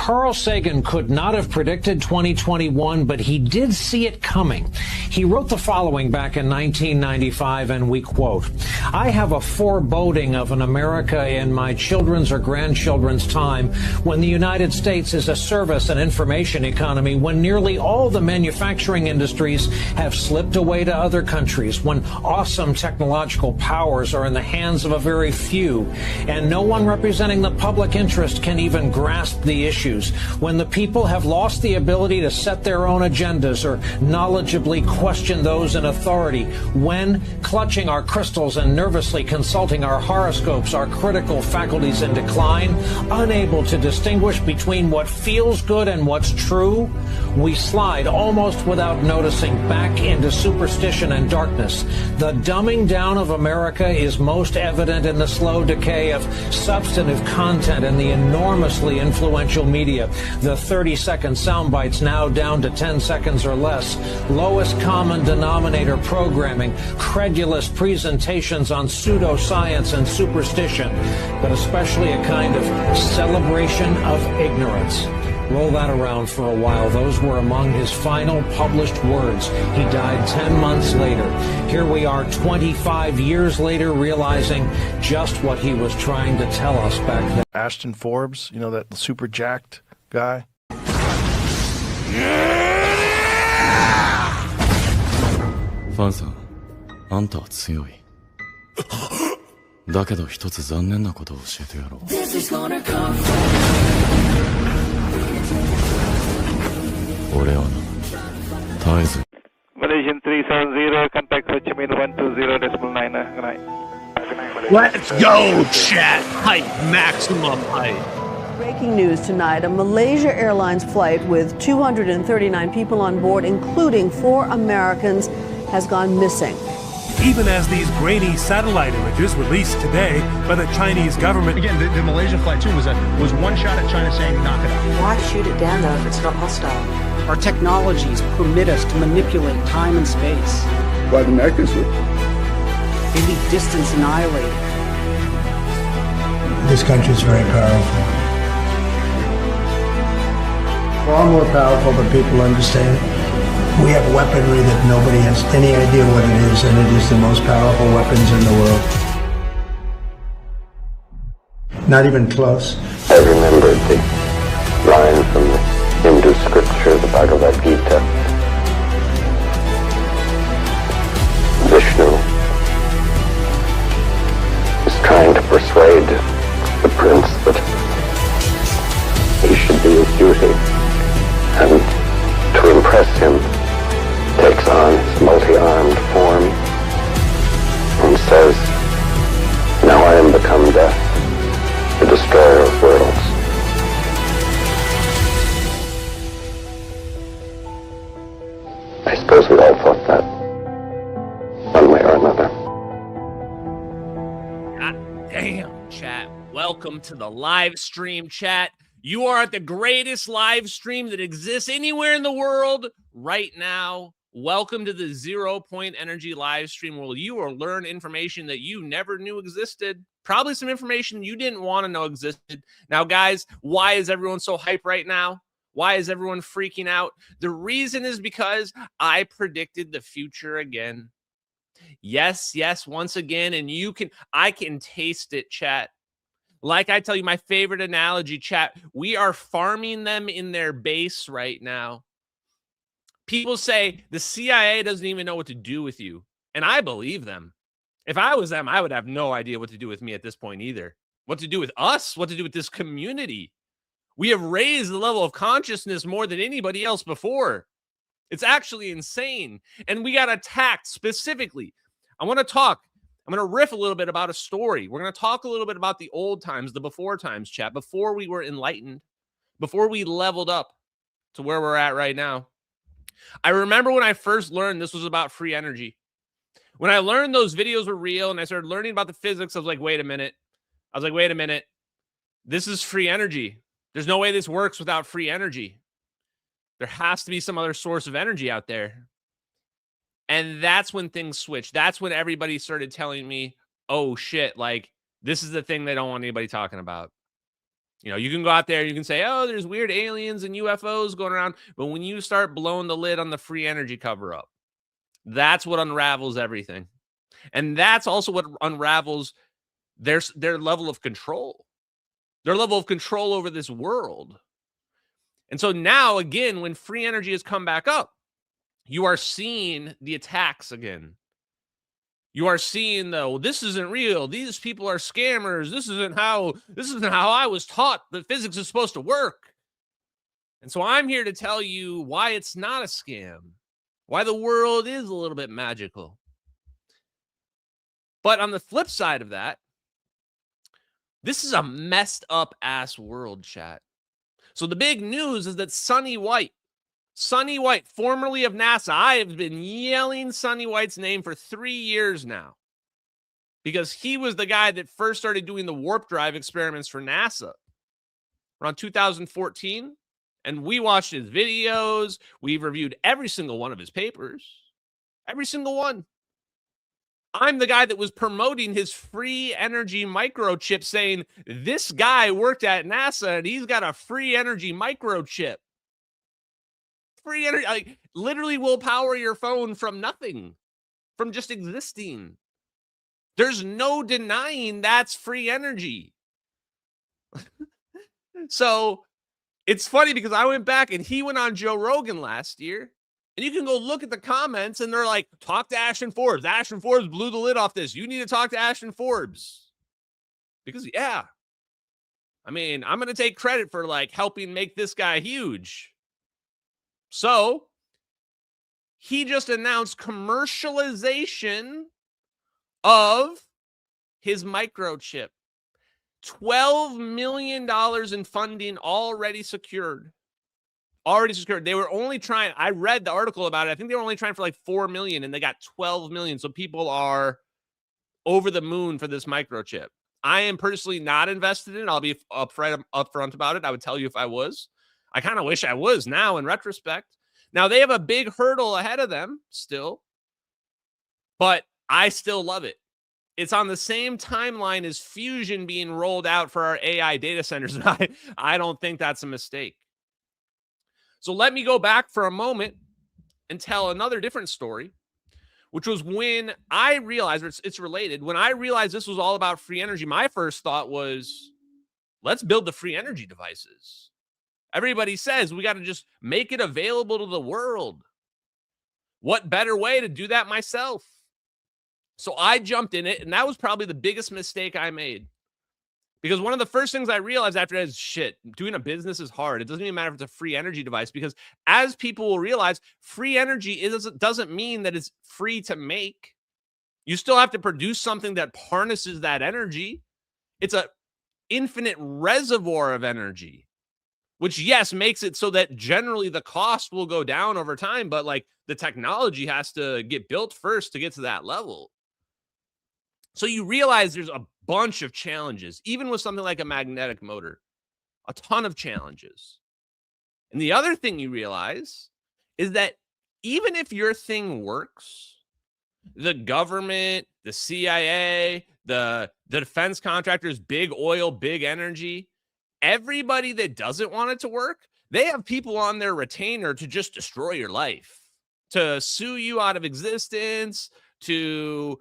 Carl Sagan could not have predicted 2021, but he did see it coming. He wrote the following back in 1995, and we quote, "I have a foreboding of an America in my children's or grandchildren's time when the United States is a service and information economy, when nearly all the manufacturing industries have slipped away to other countries, when awesome technological powers are in the hands of a very few, and no one representing the public interest can even grasp the issues, when the people have lost the ability to set their own agendas or knowledgeably question those in authority, when, clutching our crystals and nervously consulting our horoscopes, our critical faculties in decline, unable to distinguish between what feels good and what's true, we slide almost without noticing back into superstition and darkness. The dumbing down of America is most evident in the slow decay of substantive content in the enormously influential media, the 30-second sound bites now down to 10 seconds or less, lowest common denominator programming, credulous presentations on pseudoscience and superstition, but especially a kind of celebration of ignorance." Roll that around for a while. Those were among his final published words. He died 10 months later. Here we are 25 years later, realizing just what he was trying to tell us back then. Ashton Forbes, you know, that super jacked guy. ファンさん、あんたは強い。だけど一つ残念なことを教えてやろう。俺はな、絶えず。Malaysian 370, contact Ho Chi Minh 120.9. Good night. Let's go, chat. Height, maximum height. Breaking news tonight, a Malaysia Airlines flight with 239 people on board, including 4 Americans, has gone missing. Even as these grainy satellite images released today by the Chinese government. Again, the Malaysian flight too was one shot at China saying knock it out. Why shoot it down though if it's not hostile? Our technologies permit us to manipulate time and space. Why the Americans would? They leave distance annihilated. This country is very powerful. Far more powerful than people understand. We have weaponry that nobody has any idea what it is, and it is the most powerful weapons in the world. Not even close. I remembered the line from the Hindu scripture, the Bhagavad Gita. Vishnu is trying to persuade the prince that he should be his duty, and to impress him takes on his multi-armed form and says, "Now I am become death, the destroyer of worlds." I suppose we all thought that, one way or another. God damn, chat. Welcome to the live stream, chat. You are at the greatest live stream that exists anywhere in the world right now. Welcome to the 0 Point Energy live stream, where you will learn information that you never knew existed. Probably some information you didn't want to know existed. Now, guys, why is everyone so hyped right now? Why is everyone freaking out? The reason is because I predicted the future again. Yes, once again, and I can taste it, chat. Like I tell you, my favorite analogy, chat, we are farming them in their base right now. People say the CIA doesn't even know what to do with you. And I believe them. If I was them, I would have no idea what to do with me at this point either. What to do with us, what to do with this community. We have raised the level of consciousness more than anybody else before. It's actually insane. And we got attacked specifically. I'm going to riff a little bit about a story. We're going to talk a little bit about the old times, the before times, chat, before we were enlightened, before we leveled up to where we're at right now. I remember when I first learned this was about free energy. When I learned those videos were real and I started learning about the physics, I was like, wait a minute. This is free energy. There's no way this works without free energy. There has to be some other source of energy out there. And that's when things switched. That's when everybody started telling me, oh shit, like this is the thing they don't want anybody talking about. You know, you can go out there, you can say, oh, there's weird aliens and UFOs going around. But when you start blowing the lid on the free energy cover up, that's what unravels everything. And that's also what unravels their level of control, their level of control over this world. And so now, again, when free energy has come back up, you are seeing the attacks again. You are seeing, though, this isn't real. These people are scammers. This isn't how I was taught that physics is supposed to work. And so I'm here to tell you why it's not a scam, why the world is a little bit magical. But on the flip side of that, this is a messed up ass world, chat. So the big news is that Sonny White, formerly of NASA, I have been yelling Sonny White's name for 3 years now because he was the guy that first started doing the warp drive experiments for NASA around 2014. And we watched his videos. We've reviewed every single one of his papers, every single one. I'm the guy that was promoting his free energy microchip, saying this guy worked at NASA and he's got a free energy microchip. Free energy, like, literally will power your phone from nothing, from just existing. There's no denying that's free energy. So it's funny because I went back and he went on Joe Rogan last year. And you can go look at the comments and they're like, talk to Ashton Forbes. Ashton Forbes blew the lid off this. You need to talk to Ashton Forbes. Because, yeah, I mean, I'm going to take credit for like helping make this guy huge. So he just announced commercialization of his microchip. $12 million in funding already secured. They were only trying, I read the article about it. I think they were only trying for like 4 million and they got 12 million. So people are over the moon for this microchip. I am personally not invested in it. I'll be upfront about it. I would tell you if I was. I kind of wish I was now in retrospect. Now they have a big hurdle ahead of them still, but I still love it. It's on the same timeline as fusion being rolled out for our AI data centers. I don't think that's a mistake. So let me go back for a moment and tell another different story, which was when I realized, it's related. When I realized this was all about free energy, my first thought was, let's build the free energy devices. Everybody says we got to just make it available to the world. What better way to do that myself? So I jumped in it, and that was probably the biggest mistake I made. Because one of the first things I realized after that is, shit, doing a business is hard. It doesn't even matter if it's a free energy device, because as people will realize, free energy doesn't mean that it's free to make. You still have to produce something that harnesses that energy. It's an infinite reservoir of energy, which, yes, makes it so that generally the cost will go down over time, but like the technology has to get built first to get to that level. So you realize there's a bunch of challenges, even with something like a magnetic motor, a ton of challenges. And the other thing you realize is that even if your thing works, the government, the CIA, the defense contractors, big oil, big energy, everybody that doesn't want it to work, they have people on their retainer to just destroy your life, to sue you out of existence, to,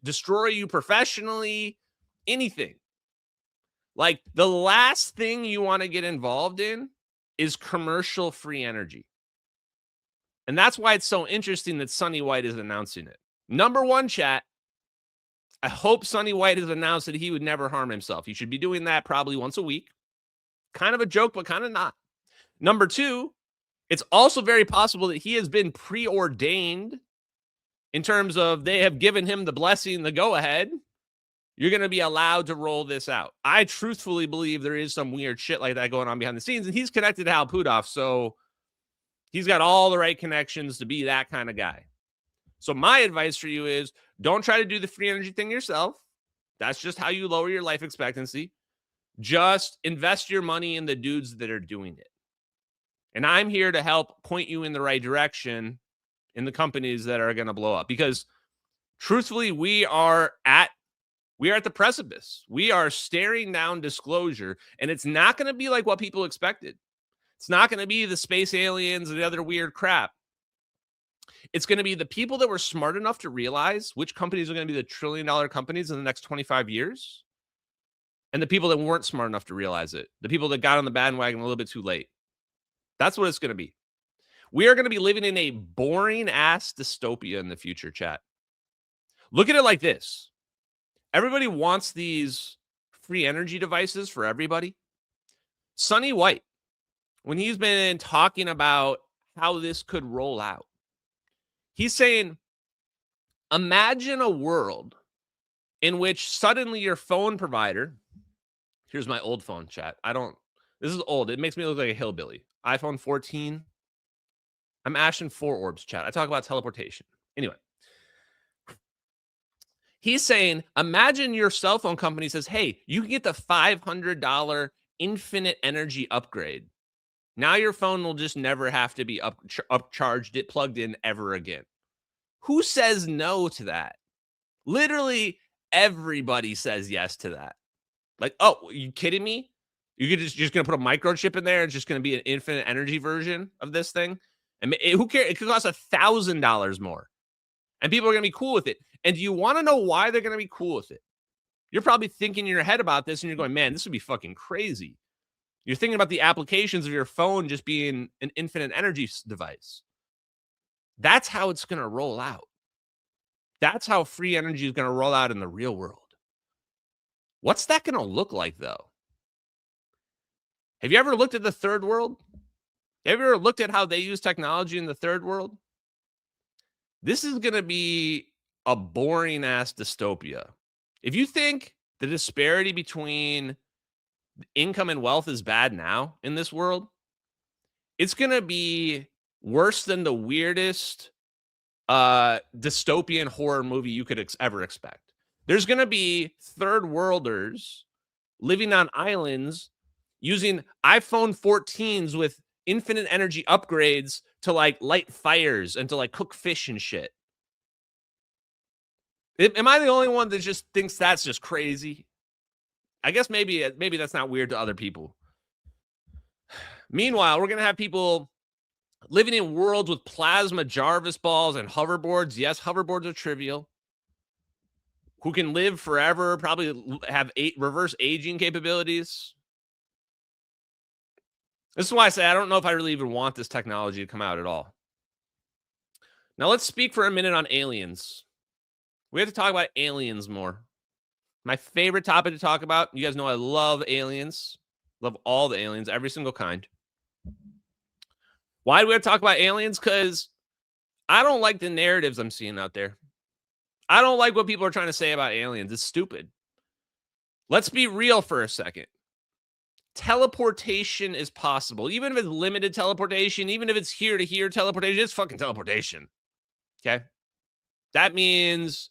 destroy you professionally, anything. Like, the last thing you want to get involved in is commercial free energy. And that's why it's so interesting that Sonny White is announcing it. Number one, chat, I hope Sonny White has announced that he would never harm himself. He should be doing that probably once a week. Kind of a joke, but kind of not. Number two, it's also very possible that he has been preordained in terms of they have given him the blessing, the go-ahead. You're going to be allowed to roll this out. I truthfully believe there is some weird shit like that going on behind the scenes, and he's connected to Hal Puthoff, so he's got all the right connections to be that kind of guy. So my advice for you is, don't try to do the free energy thing yourself. That's just how you lower your life expectancy. Just invest your money in the dudes that are doing it. And I'm here to help point you in the right direction in the companies that are going to blow up. Because truthfully, we are at We are at the precipice. We are staring down disclosure, and it's not going to be like what people expected. It's not going to be the space aliens and the other weird crap. It's going to be the people that were smart enough to realize which companies are going to be the trillion-dollar companies in the next 25 years, and the people that weren't smart enough to realize it, the people that got on the bandwagon a little bit too late. That's what it's going to be. We are going to be living in a boring-ass dystopia in the future, chat. Look at it like this. Everybody wants these free energy devices for everybody. Sonny White, when he's been talking about how this could roll out, he's saying, imagine a world in which suddenly your phone provider, here's my old phone, chat. This is old. It makes me look like a hillbilly. iPhone 14. I'm ashing 4 orbs, chat. I talk about teleportation. Anyway. He's saying, imagine your cell phone company says, hey, you can get the $500 infinite energy upgrade. Now your phone will just never have to be upcharged, plugged in ever again. Who says no to that? Literally everybody says yes to that. Like, oh, are you kidding me? You're just going to put a microchip in there. It's just going to be an infinite energy version of this thing. And who cares? It could cost $1,000 more. And people are going to be cool with it. And do you want to know why they're going to be cool with it? You're probably thinking in your head about this and you're going, man, this would be fucking crazy. You're thinking about the applications of your phone just being an infinite energy device. That's how it's going to roll out. That's how free energy is going to roll out in the real world. What's that going to look like, though? Have you ever looked at the third world? Have you ever looked at how they use technology in the third world? This is going to be a boring-ass dystopia. If you think the disparity between income and wealth is bad now in this world, it's going to be worse than the weirdest dystopian horror movie you could ever expect. There's going to be third worlders living on islands using iPhone 14s with infinite energy upgrades to like light fires and to like cook fish and shit. Am I the only one that just thinks that's just crazy? I guess maybe that's not weird to other people. Meanwhile, we're going to have people living in worlds with plasma Jarvis balls and hoverboards. Yes, hoverboards are trivial. Who can live forever, probably have reverse aging capabilities. This is why I say I don't know if I really even want this technology to come out at all. Now let's speak for a minute on aliens. We have to talk about aliens more. My favorite topic to talk about. You guys know I love aliens. Love all the aliens, every single kind. Why do we have to talk about aliens? Because I don't like the narratives I'm seeing out there. I don't like what people are trying to say about aliens. It's stupid. Let's be real for a second. Teleportation is possible. Even if it's limited teleportation, even if it's here-to-here teleportation, it's fucking teleportation. Okay? That means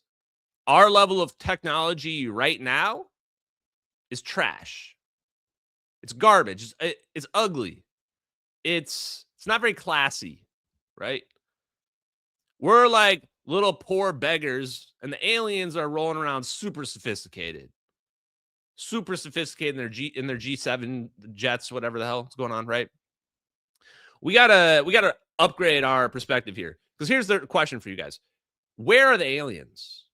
our level of technology right now is trash. It's garbage. It's ugly. It's not very classy, right? We're like little poor beggars, and the aliens are rolling around super sophisticated. Super sophisticated in their G7 jets, whatever the hell is going on, right? We gotta upgrade our perspective here. Because here's the question for you guys. Where are the aliens?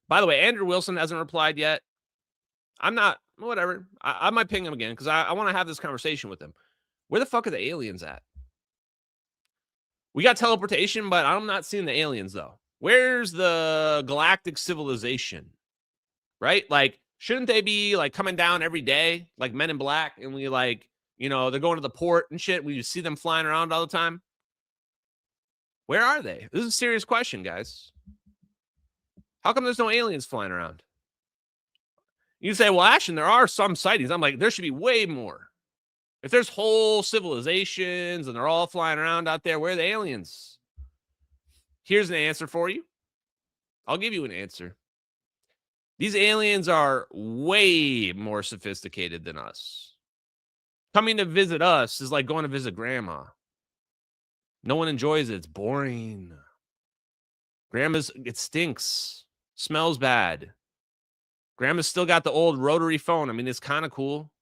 By the way, Andrew Wilson hasn't replied yet. I'm not, whatever. I might ping him again because I want to have this conversation with him. Where the fuck are the aliens at? We got teleportation, but I'm not seeing the aliens, though. Where's the galactic civilization? Right? Like, shouldn't they be, like, coming down every day, like Men in Black, and we, like, you know, they're going to the port and shit. We just see them flying around all the time. Where are they? This is a serious question, guys. How come there's no aliens flying around? You say, well, Ashton, there are some sightings. I'm like, there should be way more. If there's whole civilizations and they're all flying around out there, where are the aliens? Here's an answer for you. I'll give you an answer. These aliens are way more sophisticated than us. Coming to visit us is like going to visit grandma. No one enjoys it. It's boring. Grandma's, it stinks. Smells bad. Grandma's still got the old rotary phone. I mean, it's kind of cool,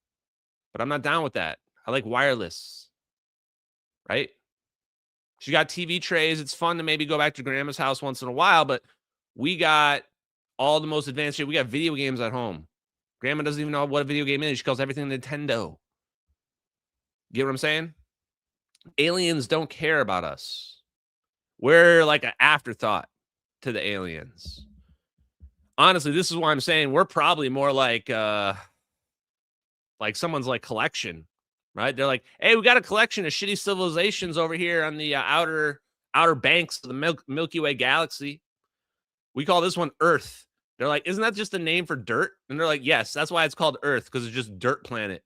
but I'm not down with that. I like wireless, right? She got TV trays. It's fun to maybe go back to grandma's house once in a while, but we got all the most advanced shit. We got video games at home. Grandma doesn't even know what a video game is. She calls everything Nintendo. Get what I'm saying? Aliens don't care about us. We're like an afterthought to the aliens. Honestly, this is why I'm saying we're probably more like someone's like collection, right? They're like, hey, we got a collection of shitty civilizations over here on the outer banks of the Milky Way galaxy. We call this one Earth. They're like, isn't that just a name for dirt? And they're like, yes, that's why it's called Earth, because it's just dirt planet.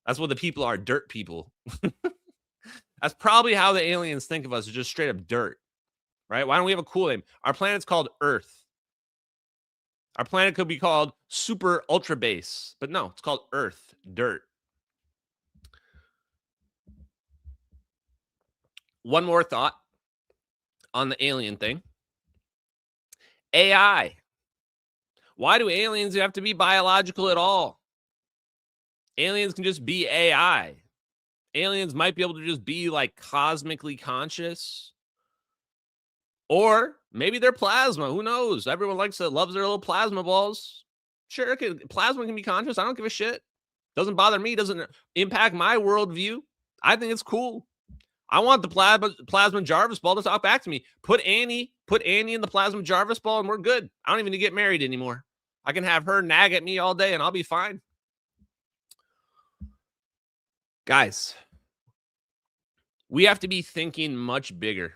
That's what the people are, dirt people. That's probably how the aliens think of us, is just straight up dirt, right? Why don't we have a cool name? Our planet's called Earth. Our planet could be called Super Ultra Base, but no, it's called Earth, dirt. One more thought on the alien thing. AI. Why do aliens have to be biological at all? Aliens can just be AI. Aliens might be able to just be like cosmically conscious. Or maybe they're plasma. Who knows? Everyone loves their little plasma balls. Sure, plasma can be conscious. I don't give a shit. Doesn't bother me. Doesn't impact my worldview. I think it's cool. I want the plasma Jarvis ball to talk back to me. Put Annie in the plasma Jarvis ball and we're good. I don't even need to get married anymore. I can have her nag at me all day and I'll be fine. Guys, we have to be thinking much bigger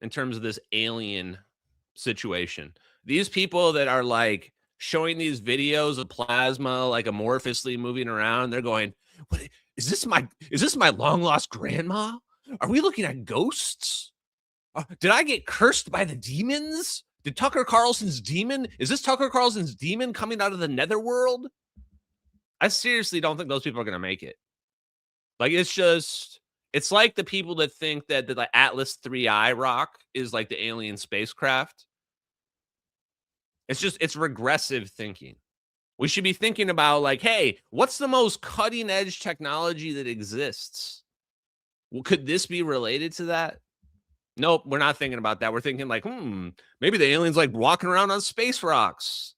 in terms of this alien situation. These people that are like showing these videos of plasma like amorphously moving around, they're going, "What is this my long lost grandma? Are we looking at ghosts? Did I get cursed by the demons? Did Tucker Carlson's demon? Is this Tucker Carlson's demon coming out of the netherworld?" I seriously don't think those people are going to make it. Like, it's like the people that think that the Atlas 3I rock is like the alien spacecraft. It's regressive thinking. We should be thinking about like, hey, what's the most cutting edge technology that exists? Well, could this be related to that? Nope, we're not thinking about that. We're thinking like, maybe the aliens like walking around on space rocks.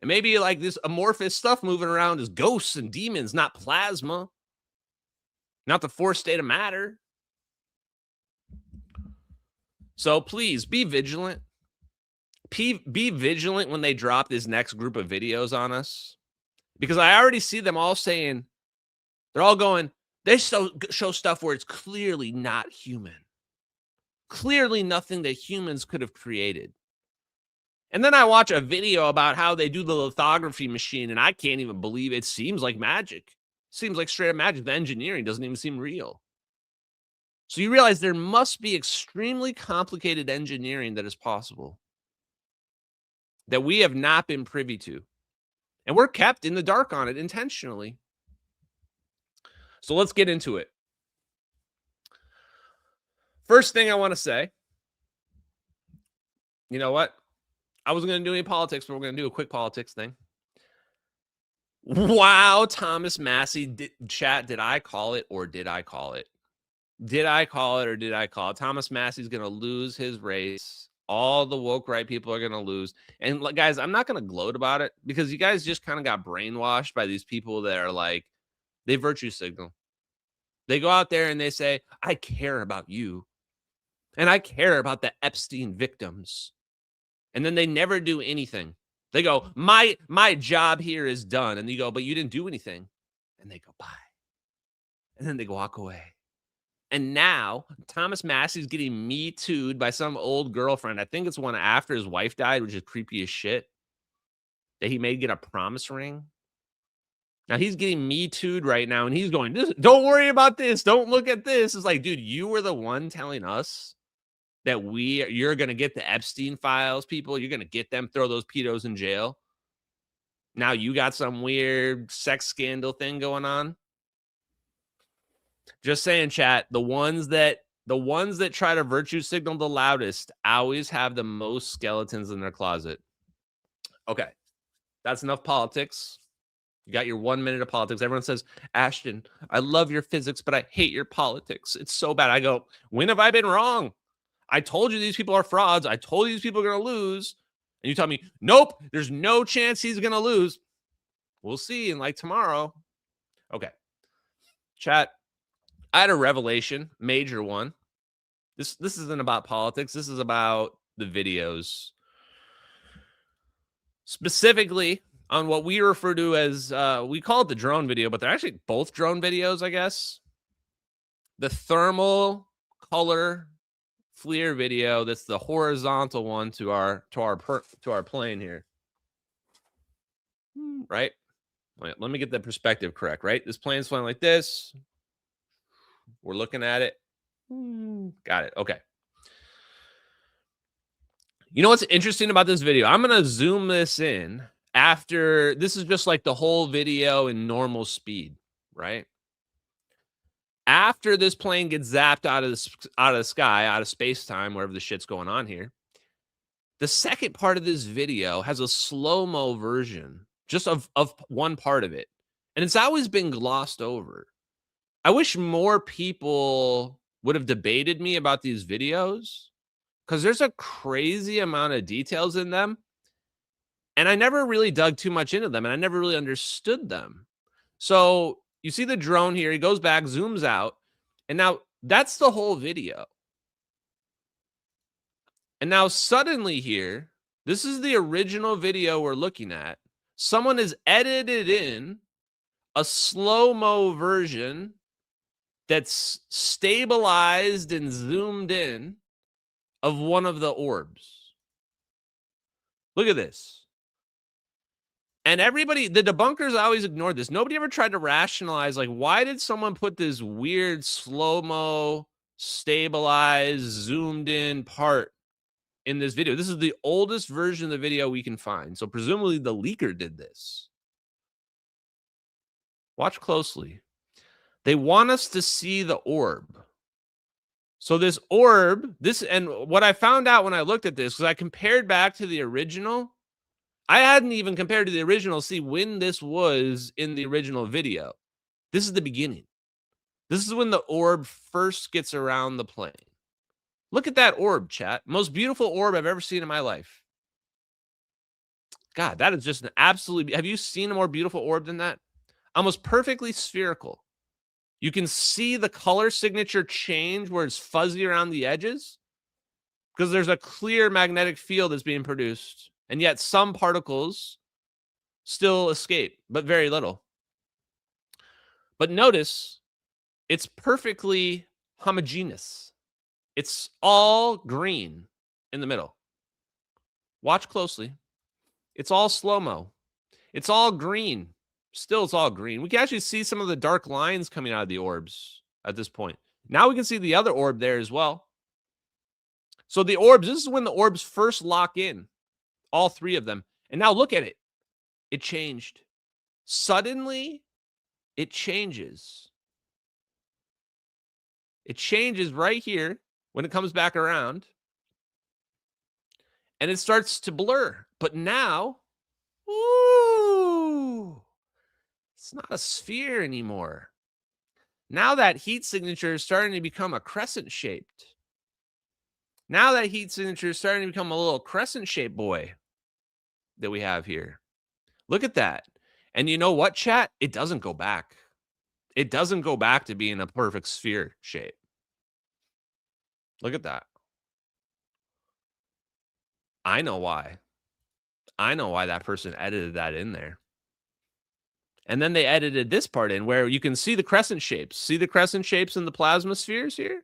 And maybe like this amorphous stuff moving around is ghosts and demons, not plasma. Not the fourth state of matter. So please be vigilant. Be vigilant when they drop this next group of videos on us. Because I already see them all saying, they're all going, they show stuff where it's clearly not human. Clearly nothing that humans could have created. And then I watch a video about how they do the lithography machine, and I can't even believe it. Seems like magic. Seems like straight up magic. The engineering doesn't even seem real. So you realize there must be extremely complicated engineering that is possible that we have not been privy to. And we're kept in the dark on it intentionally. So let's get into it. First thing I want to say, you know what? I wasn't going to do any politics, but we're going to do a quick politics thing. Wow, Thomas Massey, chat, did I call it or did I call it? Did I call it or did I call it? Thomas Massey's going to lose his race. All the woke right people are going to lose. And guys, I'm not going to gloat about it because you guys just kind of got brainwashed by these people that are like, they virtue signal. They go out there and they say, I care about you. And I care about the Epstein victims. And then they never do anything. They go, my job here is done. And you go, but you didn't do anything. And they go, bye. And then they walk away. And now Thomas Massey's getting Me Too'd by some old girlfriend. I think it's one after his wife died, which is creepy as shit. That he may get a promise ring. Now he's getting Me Too'd right now. And he's going, don't worry about this. Don't look at this. It's like, dude, you were the one telling us that you're going to get the Epstein files, people. You're going to get them, throw those pedos in jail. Now you got some weird sex scandal thing going on. Just saying, chat, the ones that try to virtue signal the loudest always have the most skeletons in their closet. Okay. That's enough politics. You got your 1 minute of politics. Everyone says, Ashton, I love your physics, but I hate your politics. It's so bad. I go, when have I been wrong? I told you these people are frauds. I told you these people are going to lose. And you tell me, nope, there's no chance he's going to lose. We'll see in like tomorrow. Okay. Chat, I had a revelation, major one. This isn't about politics. This is about the videos. Specifically on what we refer to as, we call it the drone video, but they're actually both drone videos, I guess. The thermal color FLIR video, that's the horizontal one to our plane here. Right? Wait, let me get the perspective correct, right? This plane's flying like this. We're looking at it. Got it. Okay. You know what's interesting about this video? I'm going to zoom this in after. This is just like the whole video in normal speed, right? After this plane gets zapped out of the sky, out of space-time, wherever the shit's going on here, the second part of this video has a slow-mo version just of one part of it. And it's always been glossed over. I wish more people would have debated me about these videos, because there's a crazy amount of details in them. And I never really dug too much into them, and I never really understood them. So you see the drone here. He goes back, zooms out. And now that's the whole video. And now suddenly here, this is the original video we're looking at. Someone has edited in a slow-mo version that's stabilized and zoomed in of one of the orbs. Look at this. And everybody, the debunkers always ignored this. Nobody ever tried to rationalize, like, why did someone put this weird slow-mo, stabilized, zoomed-in part in this video? This is the oldest version of the video we can find. So presumably the leaker did this. Watch closely. They want us to see the orb. So this orb, and what I found out when I looked at this, because I compared back to the original, I hadn't even compared to the original to see when this was in the original video. This is the beginning. This is when the orb first gets around the plane. Look at that orb, chat. Most beautiful orb I've ever seen in my life. God, that is just an absolute... Have you seen a more beautiful orb than that? Almost perfectly spherical. You can see the color signature change where it's fuzzy around the edges because there's a clear magnetic field that's being produced. And yet some particles still escape, but very little. But notice it's perfectly homogeneous. It's all green in the middle. Watch closely. It's all slow-mo. It's all green. Still, it's all green. We can actually see some of the dark lines coming out of the orbs at this point. Now we can see the other orb there as well. So the orbs, this is when the orbs first lock in. All three of them. And now look at it. It changed. Suddenly, it changes. It changes right here when it comes back around. And it starts to blur. But now, ooh, it's not a sphere anymore. Now that heat signature is starting to become a crescent shaped. Now that heat signature is starting to become a little crescent shaped boy that we have here. Look at that. And you know what, chat? It doesn't go back. It doesn't go back to being a perfect sphere shape. Look at that. I know why. I know why that person edited that in there. And then they edited this part in where you can see the crescent shapes. See the crescent shapes in the plasma spheres here?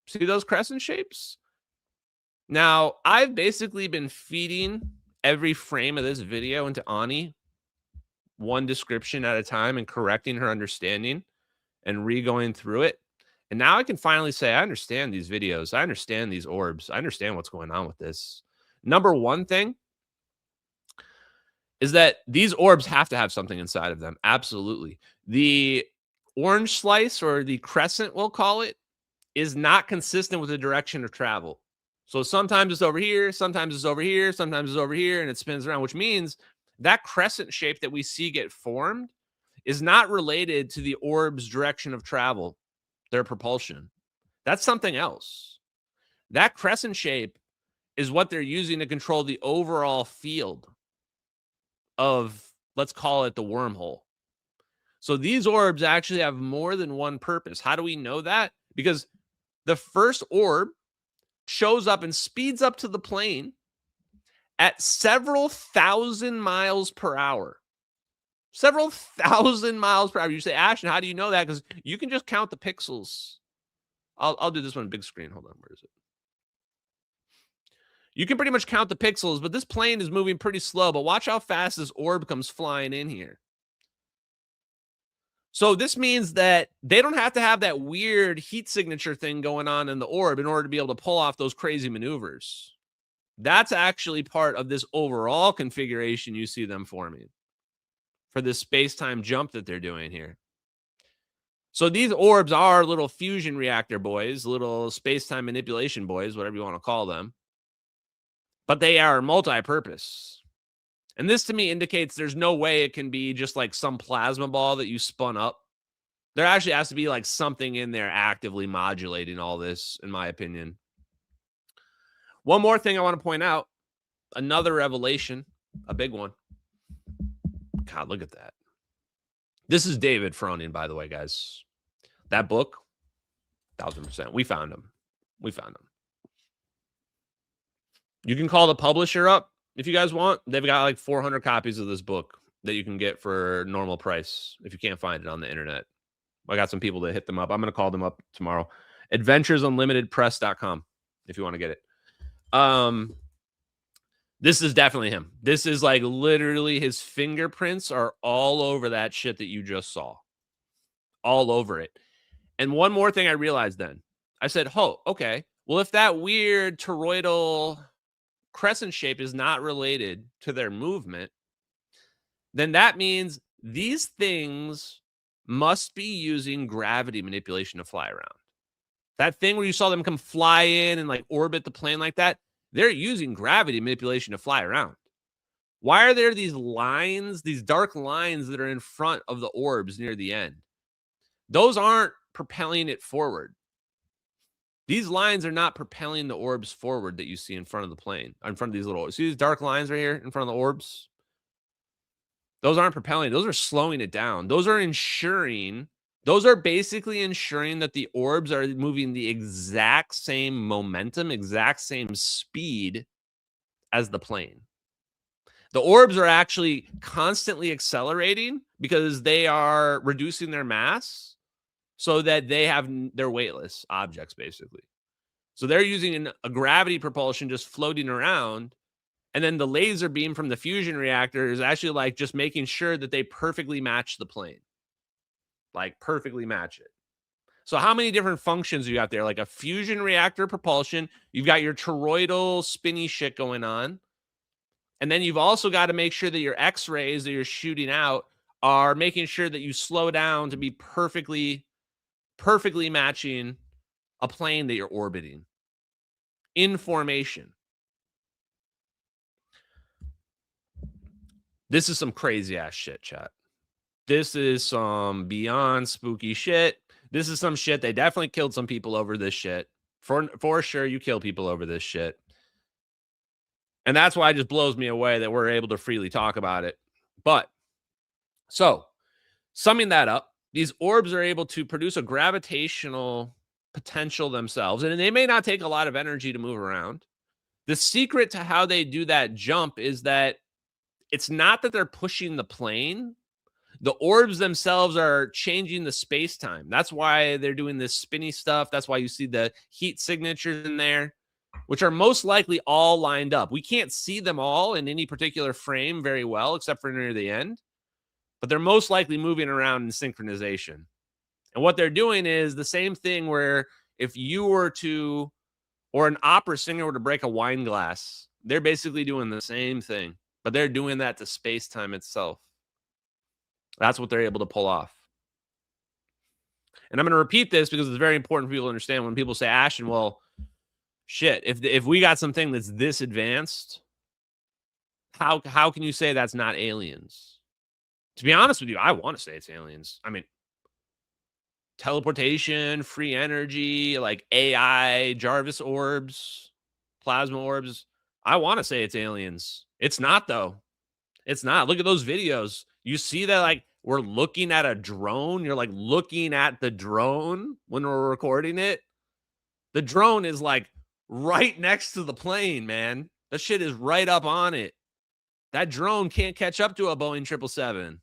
See those crescent shapes? Now, I've basically been feeding every frame of this video into Ani, one description at a time, and correcting her understanding and re-going through it. And now I can finally say, I understand these videos. I understand these orbs. I understand what's going on with this. Number one thing is that these orbs have to have something inside of them. Absolutely. The orange slice, or the crescent, we'll call it, is not consistent with the direction of travel. So sometimes it's over here, sometimes it's over here, sometimes it's over here, and it spins around, which means that crescent shape that we see get formed is not related to the orb's direction of travel, their propulsion. That's something else. That crescent shape is what they're using to control the overall field of, let's call it the wormhole. So these orbs actually have more than one purpose. How do we know that? Because the first orb shows up and speeds up to the plane at several thousand miles per hour. Several thousand miles per hour. You say, Ashton, how do you know that? Because you can just count the pixels. I'll do this one big screen. Hold on. Where is it? You can pretty much count the pixels, but this plane is moving pretty slow. But watch how fast this orb comes flying in here. So this means that they don't have to have that weird heat signature thing going on in the orb in order to be able to pull off those crazy maneuvers. That's actually part of this overall configuration you see them forming for this space-time jump that they're doing here. So these orbs are little fusion reactor boys, little space-time manipulation boys, whatever you want to call them. But they are multi-purpose. And this to me indicates there's no way it can be just like some plasma ball that you spun up. There actually has to be like something in there actively modulating all this, in my opinion. One more thing I want to point out. Another revelation, a big one. God, look at that. This is David Froning, by the way, guys. That book, 1000%. We found him. We found him. You can call the publisher up if you guys want. They've got like 400 copies of this book that you can get for normal price if you can't find it on the internet. I got some people to hit them up. I'm going to call them up tomorrow. AdventuresUnlimitedPress.com if you want to get it. This is definitely him. This is like literally his fingerprints are all over that shit that you just saw. All over it. And one more thing I realized then. I said, oh, okay. Well, if that weird toroidal crescent shape is not related to their movement, then that means these things must be using gravity manipulation to fly around. That thing where you saw them come fly in and like orbit the plane like that, they're using gravity manipulation to fly around. Why are there these lines, these dark lines that are in front of the orbs near the end? Those aren't propelling it forward. These lines are not propelling the orbs forward that you see in front of the plane, in front of these little orbs. See these dark lines right here in front of the orbs? Those aren't propelling. Those are slowing it down. Those are ensuring, those are basically ensuring that the orbs are moving the exact same momentum, exact same speed as the plane. The orbs are actually constantly accelerating because they are reducing their mass so that they have, they're weightless objects, basically. So they're using a gravity propulsion just floating around. And then the laser beam from the fusion reactor is actually like just making sure that they perfectly match the plane. Like perfectly match it. So how many different functions do you got there? Like a fusion reactor propulsion. You've got your toroidal spinny shit going on. And then you've also got to make sure that your X-rays that you're shooting out are making sure that you slow down to be perfectly matching a plane that you're orbiting in formation. This is some crazy ass shit, chat. This is some beyond spooky shit. This is some shit. They definitely killed some people over this shit. For sure, you kill people over this shit. And that's why it just blows me away that we're able to freely talk about it. But, so, summing that up, these orbs are able to produce a gravitational potential themselves, and they may not take a lot of energy to move around. The secret to how they do that jump is that it's not that they're pushing the plane. The orbs themselves are changing the space-time. That's why they're doing this spinny stuff. That's why you see the heat signatures in there, which are most likely all lined up. We can't see them all in any particular frame very well, except for near the end. But they're most likely moving around in synchronization. And what they're doing is the same thing where if you were to, or an opera singer were to break a wine glass, they're basically doing the same thing, but they're doing that to space-time itself. That's what they're able to pull off. And I'm going to repeat this because it's very important for people to understand when people say, Ashton, well, shit, if we got something that's this advanced, how can you say that's not aliens? To be honest with you, I want to say it's aliens. I mean, teleportation, free energy, like AI, Jarvis orbs, plasma orbs. I want to say it's aliens. It's not, though. It's not. Look at those videos. You see that, like, we're looking at a drone. You're like looking at the drone when we're recording it. The drone is like right next to the plane, man. That shit is right up on it. That drone can't catch up to a Boeing 777.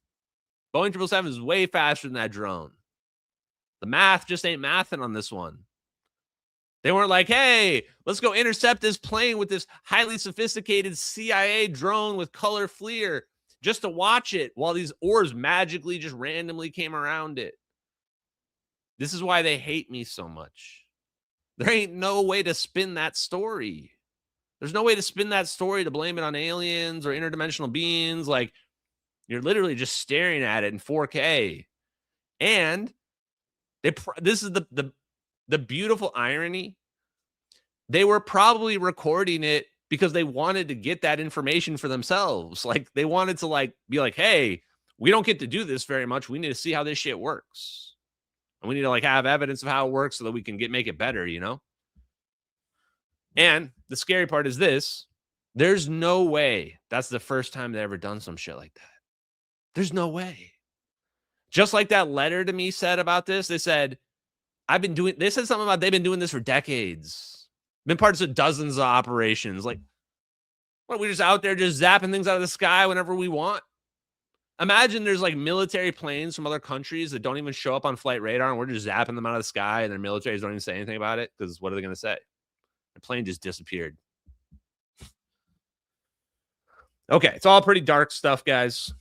Boeing 777 is way faster than that drone. The math just ain't mathing on this one. They weren't like, hey, let's go intercept this plane with this highly sophisticated CIA drone with color FLIR just to watch it while these orbs magically just randomly came around it. This is why they hate me so much. There ain't no way to spin that story. There's no way to spin that story to blame it on aliens or interdimensional beings. Like, you're literally just staring at it in 4K. And this is the beautiful irony. They were probably recording it because they wanted to get that information for themselves. Like, they wanted to like be like, hey, we don't get to do this very much. We need to see how this shit works. And we need to like have evidence of how it works so that we can make it better, you know? And the scary part is this. There's no way that's the first time they've ever done some shit like that. There's no way. Just like that letter to me said about this, they said, they said something about they've been doing this for decades. Been parts of dozens of operations. Like, what, we're just out there just zapping things out of the sky whenever we want? Imagine there's like military planes from other countries that don't even show up on flight radar, and we're just zapping them out of the sky, and their militaries don't even say anything about it, because what are they going to say? The plane just disappeared. Okay, it's all pretty dark stuff, guys.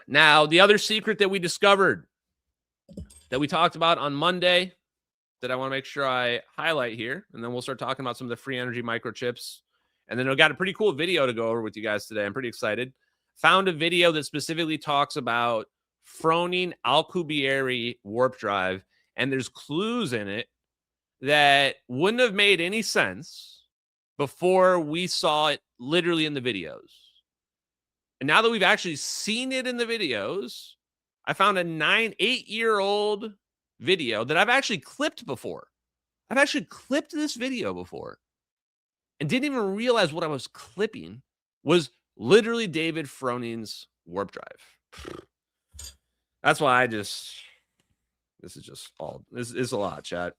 Now, the other secret that we discovered that we talked about on Monday that I want to make sure I highlight here, and then we'll start talking about some of the free energy microchips. And then I got a pretty cool video to go over with you guys today. I'm pretty excited. Found a video that specifically talks about Froning Alcubierre warp drive, and there's clues in it that wouldn't have made any sense before we saw it literally in the videos. And now that we've actually seen it in the videos, I found a 8-year-old video that I've actually clipped before. I've actually clipped this video before and didn't even realize what I was clipping was literally David Froning's warp drive. That's why this is a lot, chat.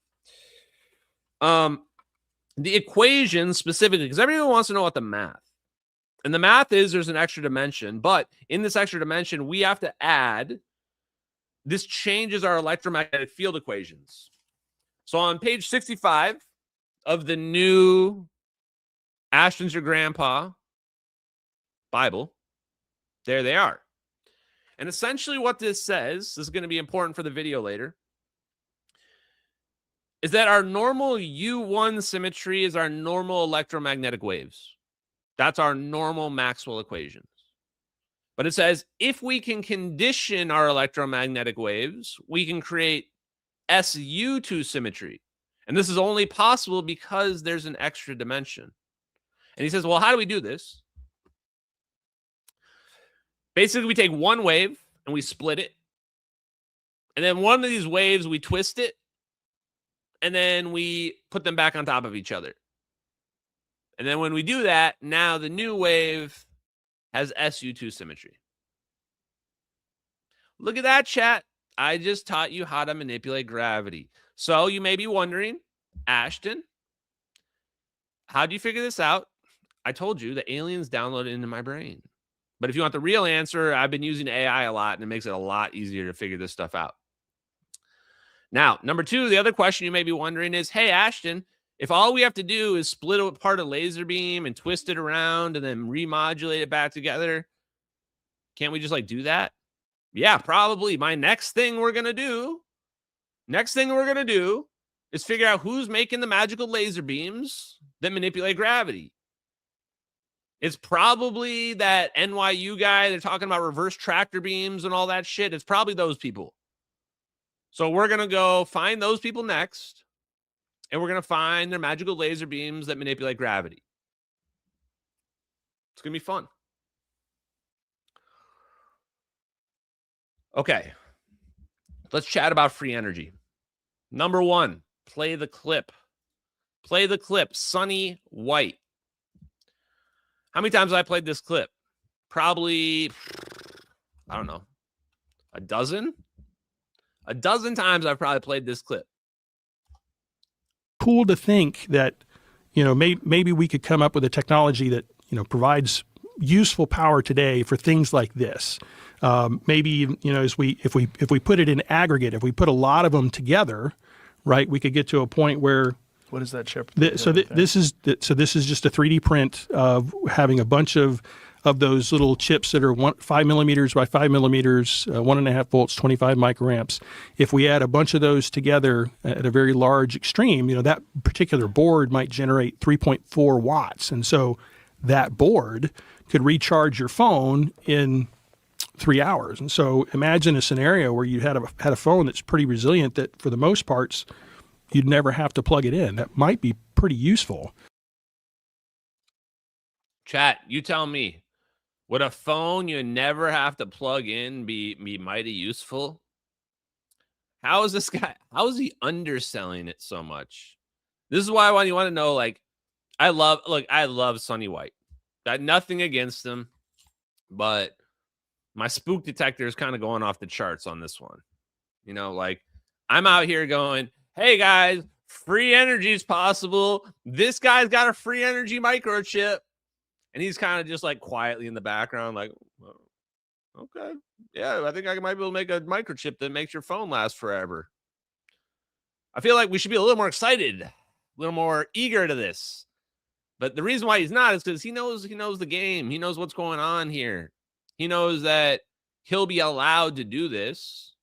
The equation specifically, because everyone wants to know what the math. And the math is there's an extra dimension, but in this extra dimension, we have to add, this changes our electromagnetic field equations. So on page 65 of the new Ashton's Your Grandpa Bible, there they are. And essentially what this says, this is going to be important for the video later, is that our normal U1 symmetry is our normal electromagnetic waves. That's our normal Maxwell equations. But it says if we can condition our electromagnetic waves, we can create SU2 symmetry. And this is only possible because there's an extra dimension. And he says, well, how do we do this? Basically, we take one wave and we split it. And then one of these waves, we twist it. And then we put them back on top of each other. And then when we do that, now the new wave has SU2 symmetry. Look at that, chat. I just taught you how to manipulate gravity. So you may be wondering, Ashton, how do you figure this out? I told you the aliens download it into my brain. But if you want the real answer, I've been using AI a lot, and it makes it a lot easier to figure this stuff out. Now, number two, the other question you may be wondering is, hey, Ashton, if all we have to do is split apart a laser beam and twist it around and then remodulate it back together, can't we just like do that? Yeah, probably. My next thing we're going to do is figure out who's making the magical laser beams that manipulate gravity. It's probably that NYU guy. They're talking about reverse tractor beams and all that shit. It's probably those people. So we're going to go find those people next. And we're going to find their magical laser beams that manipulate gravity. It's going to be fun. Okay. Let's chat about free energy. Number one, play the clip. Play the clip. Sonny White. How many times have I played this clip? Probably, I don't know, a dozen? A dozen times I've probably played this clip. Cool to think that, maybe we could come up with a technology that, provides useful power today for things like this. Maybe, if we put it in aggregate, if we put a lot of them together, right, we could get to a point where. What is that chip? This is just a 3D print of having a bunch of those little chips that are 5 millimeters by 5 millimeters, 1.5 volts, 25 microamps. If we add a bunch of those together at a very large extreme, that particular board might generate 3.4 watts. And so that board could recharge your phone in 3 hours. And so imagine a scenario where you had a phone that's pretty resilient, that for the most parts, you'd never have to plug it in. That might be pretty useful. Chat, you tell me, would a phone you never have to plug in be mighty useful? How is he underselling it so much? This is why when you want to know, I love Sonny White. Got nothing against him, but my spook detector is kind of going off the charts on this one. I'm out here going, hey guys, free energy is possible. This guy's got a free energy microchip. And he's kind of just quietly in the background, okay, yeah, I think I might be able to make a microchip that makes your phone last forever. I feel like we should be a little more excited, a little more eager to this. But the reason why he's not is because he knows the game. He knows what's going on here. He knows that he'll be allowed to do this,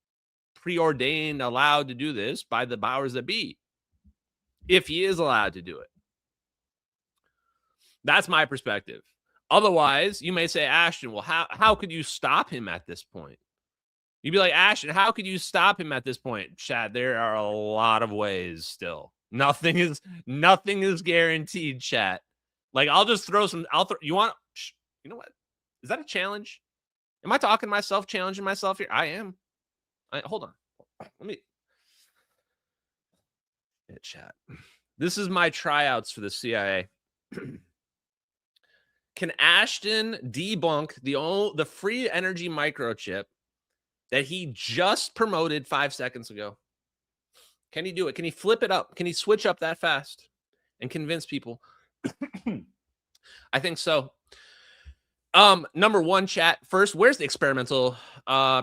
preordained, allowed to do this by the powers that be, if he is allowed to do it. That's my perspective. Otherwise, you may say, Ashton, well, how could you stop him at this point? You'd be like, Ashton, how could you stop him at this point? Chad, there are a lot of ways still. Nothing is guaranteed, chat. I'll just throw some, you know what? Is that a challenge? Am I talking to myself, challenging myself here? I am. Hold on. Let me. Yeah, chat. This is my tryouts for the CIA. Can Ashton debunk the free energy microchip that he just promoted 5 seconds ago? Can he do it? Can he flip it up? Can he switch up that fast and convince people? I think so. Number one, chat. First, where's the experimental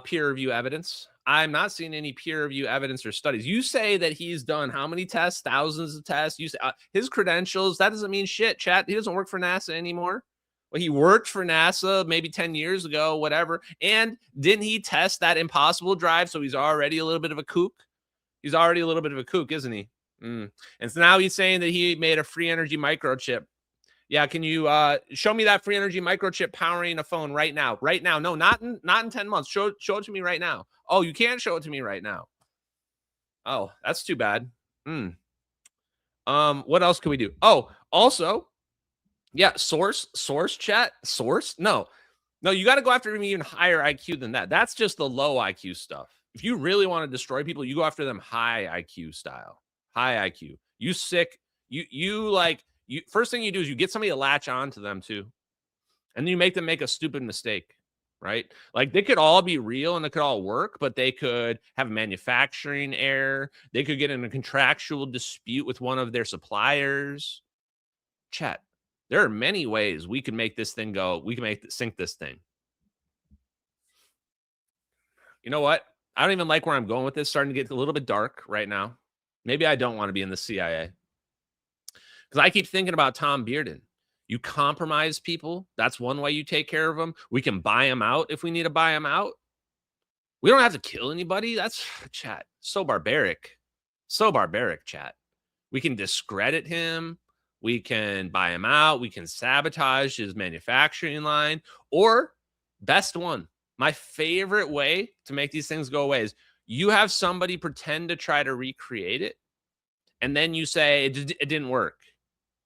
peer review evidence? I'm not seeing any peer review evidence or studies. You say that he's done how many tests? Thousands of tests. You say his credentials. That doesn't mean shit, chat. He doesn't work for NASA anymore. Well, he worked for NASA maybe 10 years ago, whatever. And didn't he test that impossible drive? So he's already a little bit of a kook. He's already a little bit of a kook, isn't he? And so now he's saying that he made a free energy microchip. Yeah, can you show me that free energy microchip powering a phone right now? Right now. No, not in 10 months. Show it to me right now. Oh, you can't show it to me right now. Oh, that's too bad. What else can we do? Oh, also, yeah, source chat. Source? No, you got to go after even higher IQ than that. That's just the low IQ stuff. If you really want to destroy people, you go after them high IQ style. High IQ. You sick. You first thing you do is you get somebody to latch on to them too. And then you make them make a stupid mistake, right? They could all be real and it could all work, but they could have manufacturing error. They could get in a contractual dispute with one of their suppliers. Chat. There are many ways we can make this thing go. We can sync this thing. You know what? I don't even like where I'm going with this. Starting to get a little bit dark right now. Maybe I don't want to be in the CIA. Because I keep thinking about Tom Bearden. You compromise people. That's one way you take care of them. We can buy them out if we need to buy them out. We don't have to kill anybody. That's, chat, so barbaric. So barbaric, chat. We can discredit him. We can buy him out. We can sabotage his manufacturing line. Or, best one, my favorite way to make these things go away is you have somebody pretend to try to recreate it. And then you say it didn't work.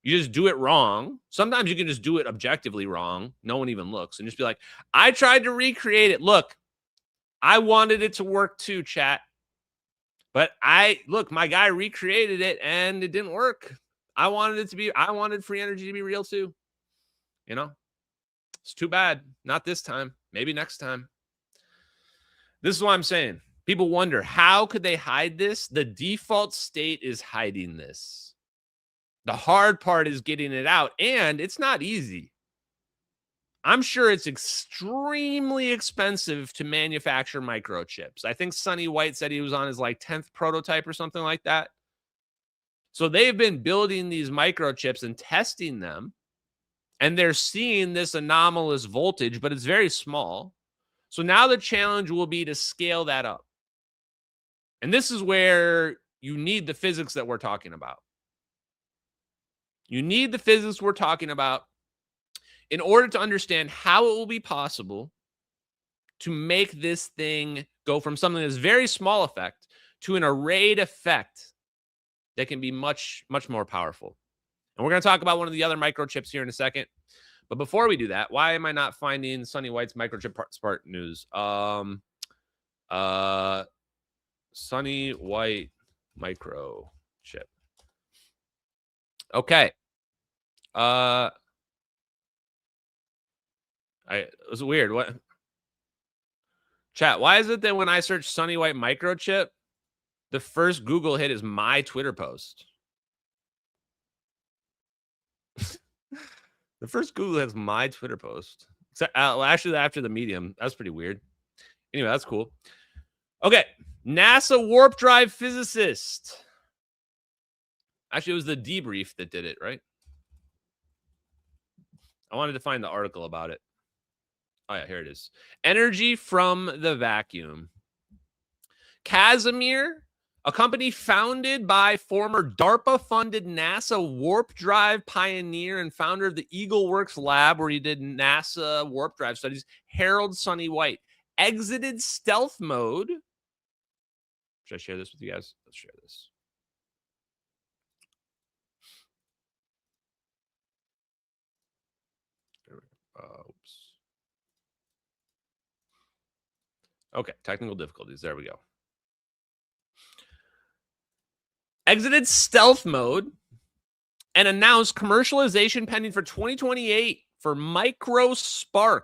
You just do it wrong. Sometimes you can just do it objectively wrong. No one even looks. And just be like, I tried to recreate it. Look, I wanted it to work too, chat. But my guy recreated it and it didn't work. I wanted free energy to be real too. You know, it's too bad. Not this time. Maybe next time. This is what I'm saying. People wonder, how could they hide this? The default state is hiding this. The hard part is getting it out, and it's not easy. I'm sure it's extremely expensive to manufacture microchips. I think Sonny White said he was on his 10th prototype or something like that. So they've been building these microchips and testing them, and they're seeing this anomalous voltage, but it's very small. So now the challenge will be to scale that up. And this is where you need the physics that we're talking about. You need the physics we're talking about in order to understand how it will be possible to make this thing go from something that's very small effect to an arrayed effect that can be much, much more powerful. And we're going to talk about one of the other microchips here in a second. But before we do that, why am I not finding Sonny White's microchip part news? Sonny White microchip. Okay. It was weird. What? Chat, why is it that when I search Sonny White microchip, the first Google hit is my Twitter post? The first Google has my Twitter post. Actually, after the Medium. That's pretty weird. Anyway, that's cool. Okay. NASA warp drive physicist. Actually, it was the debrief that did it, right? I wanted to find the article about it. Oh, yeah, here it is. Energy from the vacuum. Casimir, a company founded by former DARPA-funded NASA warp drive pioneer and founder of the Eagle Works lab, where he did NASA warp drive studies, Harold Sonny White, exited stealth mode. Should I share this with you guys? Let's share this. Oops. Okay, technical difficulties. There we go. Exited stealth mode and announced commercialization pending for 2028 for Microspark,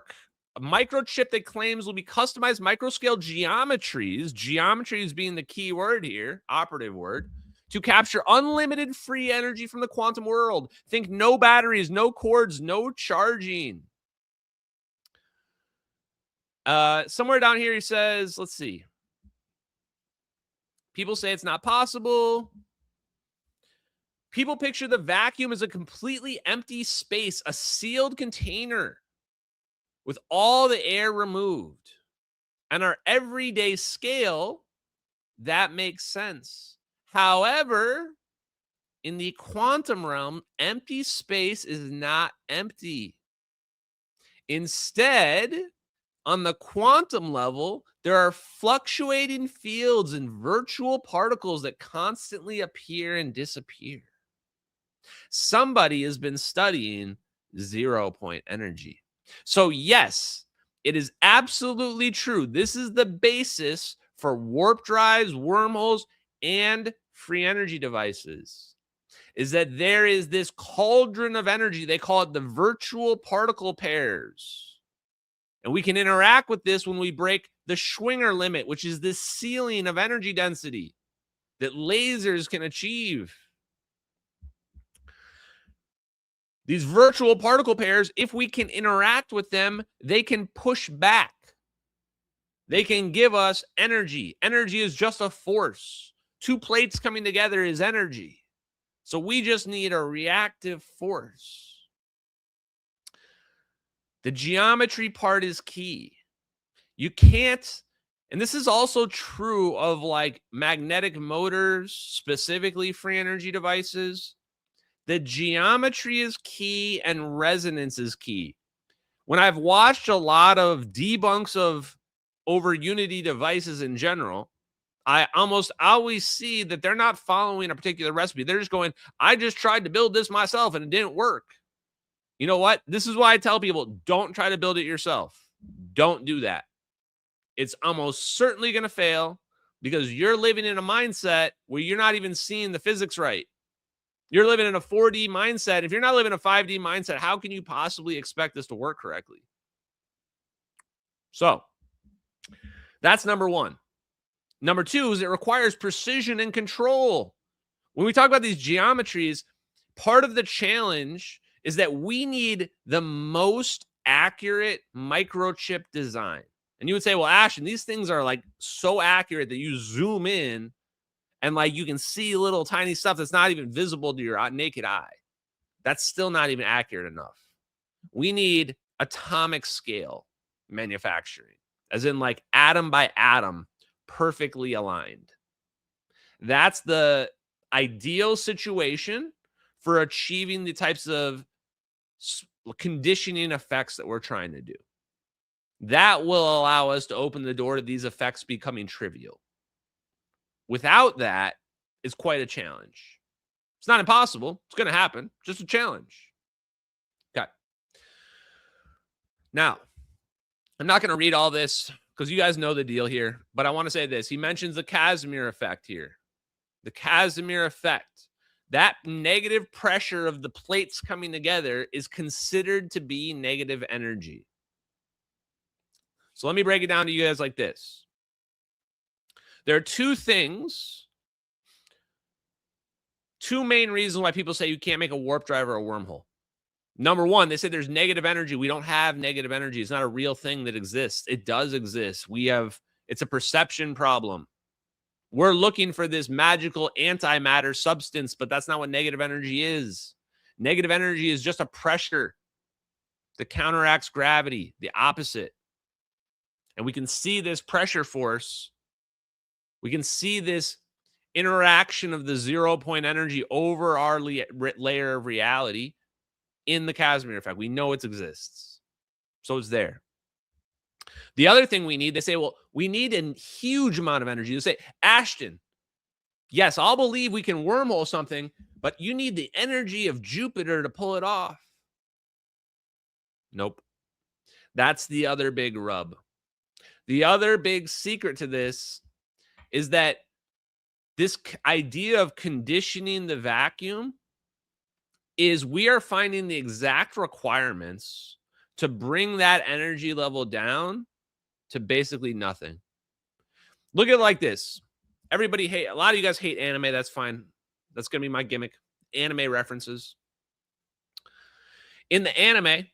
a microchip that claims will be customized microscale geometries, geometries being the key word here, operative word, to capture unlimited free energy from the quantum world. Think no batteries, no cords, no charging. Somewhere down here he says, let's see. People say it's not possible. People picture the vacuum as a completely empty space, a sealed container with all the air removed. And our everyday scale, that makes sense. However, in the quantum realm, empty space is not empty. Instead, on the quantum level, there are fluctuating fields and virtual particles that constantly appear and disappear. Somebody has been studying 0-point energy. So yes, it is absolutely true. This is the basis for warp drives, wormholes, and free energy devices, is that there is this cauldron of energy. They call it the virtual particle pairs. And we can interact with this when we break the Schwinger limit, which is this ceiling of energy density that lasers can achieve. These virtual particle pairs, if we can interact with them, they can push back. They can give us energy. Energy is just a force. Two plates coming together is energy. So we just need a reactive force. The geometry part is key. You can't, and this is also true of like magnetic motors, specifically free energy devices. The geometry is key and resonance is key. When I've watched a lot of debunks of over unity devices in general, I almost always see that they're not following a particular recipe. They're just going, I just tried to build this myself and it didn't work. You know what? This is why I tell people, don't try to build it yourself. Don't do that. it's almost certainly going to fail because you're living in a mindset where you're not even seeing the physics right. You're living in a 4D mindset. If you're not living in a 5D mindset, how can you possibly expect this to work correctly? So that's number one. Number two is it requires precision and control. When we talk about these geometries, part of the challenge is that we need the most accurate microchip design. And you would say, well, Ashton, these things are like so accurate that you zoom in and like you can see little tiny stuff that's not even visible to your naked eye. That's still not even accurate enough. We need atomic scale manufacturing, as in like atom by atom, perfectly aligned. That's the ideal situation for achieving the types of conditioning effects that we're trying to do. That will allow us to open the door to these effects becoming trivial. Without that, it's quite a challenge. It's not impossible. It's going to happen. Just a challenge. Okay. Now, I'm not going to read all this because you guys know the deal here, but I want to say this. He mentions the Casimir effect here. The Casimir effect. That negative pressure of the plates coming together is considered to be negative energy. So let me break it down to you guys like this. There are two main reasons why people say you can't make a warp drive or a wormhole. Number one, they say there's negative energy. We don't have negative energy. It's not a real thing that exists. It does exist. It's a perception problem. We're looking for this magical antimatter substance, but that's not what negative energy is. Negative energy is just a pressure that counteracts gravity, the opposite. And we can see this pressure force. We can see this interaction of the 0-point energy over our layer of reality in the Casimir effect. We know it exists. So it's there. The other thing we need, they say, well, we need a huge amount of energy. They say, Ashton, yes, I'll believe we can wormhole something, but you need the energy of Jupiter to pull it off. Nope. That's the other big rub. The other big secret to this is that this idea of conditioning the vacuum is we are finding the exact requirements to bring that energy level down to basically nothing. Look at it like this. A lot of you guys hate anime. That's fine. That's going to be my gimmick. Anime references. In the anime,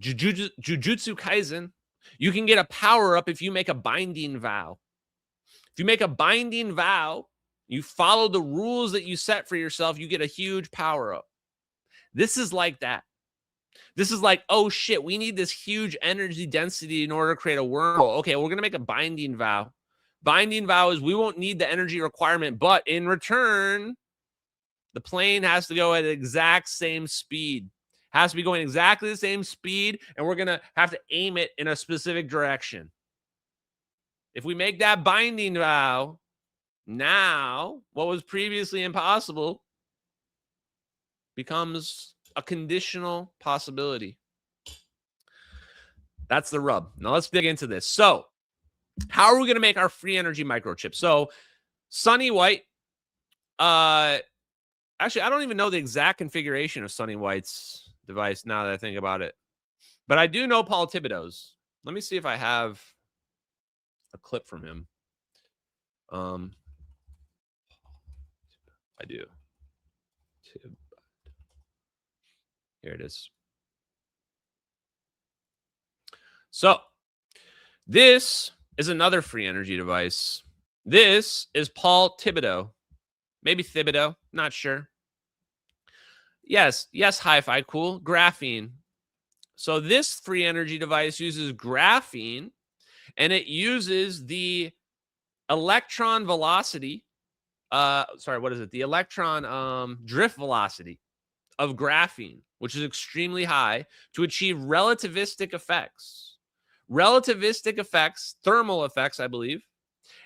Jujutsu Kaisen, you can get a power up if you make a binding vow. If you make a binding vow, you follow the rules that you set for yourself, you get a huge power up. This is like that. This is like, oh shit, we need this huge energy density in order to create a wormhole. Okay, we're going to make a binding vow. Binding vow is we won't need the energy requirement, but in return, the plane has to go at the exact same speed. Has to be going exactly the same speed, and we're going to have to aim it in a specific direction. If we make that binding vow, now what was previously impossible becomes a conditional possibility. That's the rub. Now let's dig into this. So, how are we going to make our free energy microchip? So, Sonny White, actually, I don't even know the exact configuration of Sonny White's device now that I think about it. But I do know Paul Thibado's. Let me see if I have a clip from him. I do. Here it is. So, this is another free energy device. This is Paul Thibado. Maybe Thibado, not sure. Yes, hi-fi, cool. Graphene. So this free energy device uses graphene, and it uses the electron velocity. The electron drift velocity of graphene, which is extremely high, to achieve relativistic effects. Relativistic effects, thermal effects, I believe.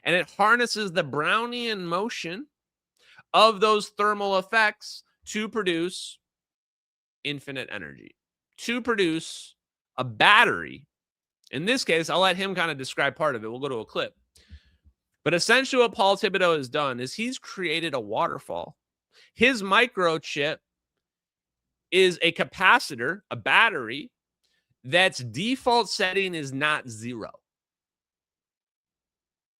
And it harnesses the Brownian motion of those thermal effects to produce infinite energy, to produce a battery In this case, I'll let him kind of describe part of it. We'll go to a clip. But essentially what Paul Thibado has done is he's created a waterfall. His microchip is a capacitor, a battery, that's default setting is not 0.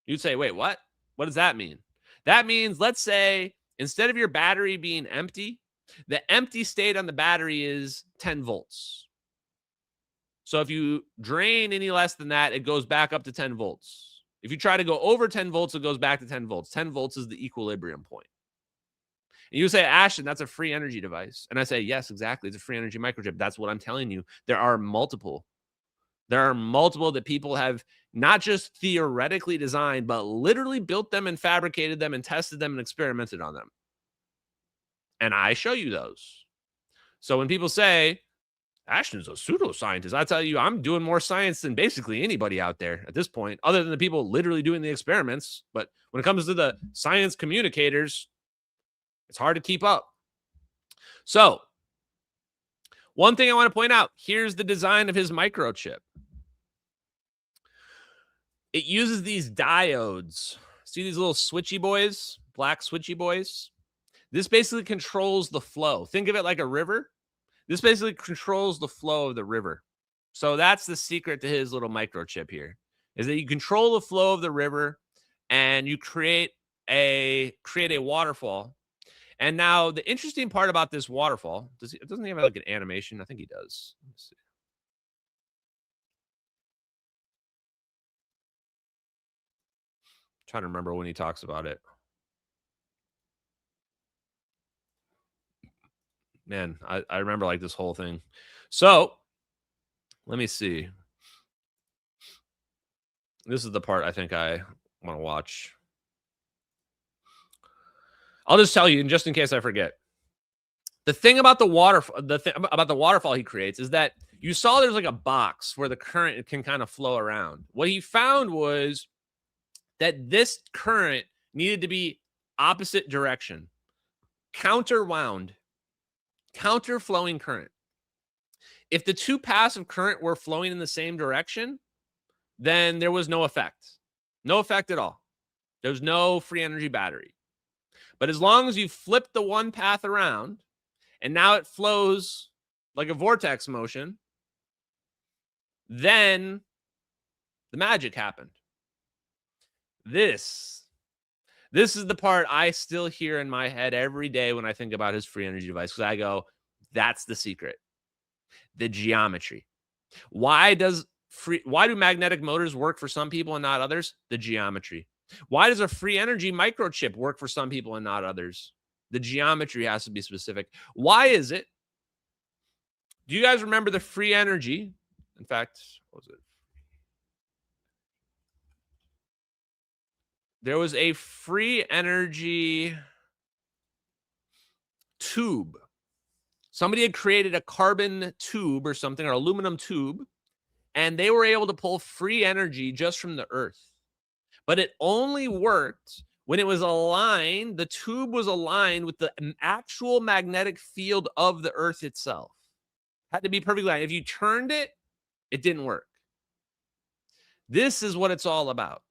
You'd say, wait, what? What does that mean? That means, let's say, instead of your battery being empty, the empty state on the battery is 10 volts. So if you drain any less than that, it goes back up to 10 volts. If you try to go over 10 volts, it goes back to 10 volts. 10 volts is the equilibrium point. And you say, Ashton, that's a free energy device. And I say, yes, exactly. It's a free energy microchip. That's what I'm telling you. There are multiple. There are multiple that people have not just theoretically designed, but literally built them and fabricated them and tested them and experimented on them. And I show you those. So when people say, Ashton's a pseudoscientist, I tell you, I'm doing more science than basically anybody out there at this point, other than the people literally doing the experiments. But when it comes to the science communicators, it's hard to keep up. So one thing I want to point out, here's the design of his microchip. It uses these diodes. See these little switchy boys, black switchy boys? This basically controls the flow. Think of it like a river. This basically controls the flow of the river. So that's the secret to his little microchip here, is that you control the flow of the river and you create a waterfall. And now the interesting part about this waterfall, doesn't he have like an animation? I think he does. Let's see. Trying to remember when he talks about it. Man, I remember like this whole thing. So let me see. This is the part I think I want to watch. I'll just tell you, and just in case I forget. The thing about the waterfall he creates is that you saw there's like a box where the current can kind of flow around. What he found was that this current needed to be opposite direction, counter-wound, counter-flowing current. If the two paths of current were flowing in the same direction, then there was no effect. No effect at all. There's no free energy battery. But as long as you flip the one path around, and now it flows like a vortex motion, then the magic happened. This is the part I still hear in my head every day when I think about his free energy device, because I go, that's the secret. The geometry. Why do magnetic motors work for some people and not others? The geometry. Why does a free energy microchip work for some people and not others? The geometry has to be specific. Why is it? Do you guys remember the free energy? In fact, what was it? There was a free energy tube. Somebody had created a carbon tube or something, or aluminum tube, and they were able to pull free energy just from the earth. But it only worked when it was aligned, the tube was aligned with the actual magnetic field of the earth itself. Had to be perfectly aligned. If you turned it, it didn't work. This is what it's all about.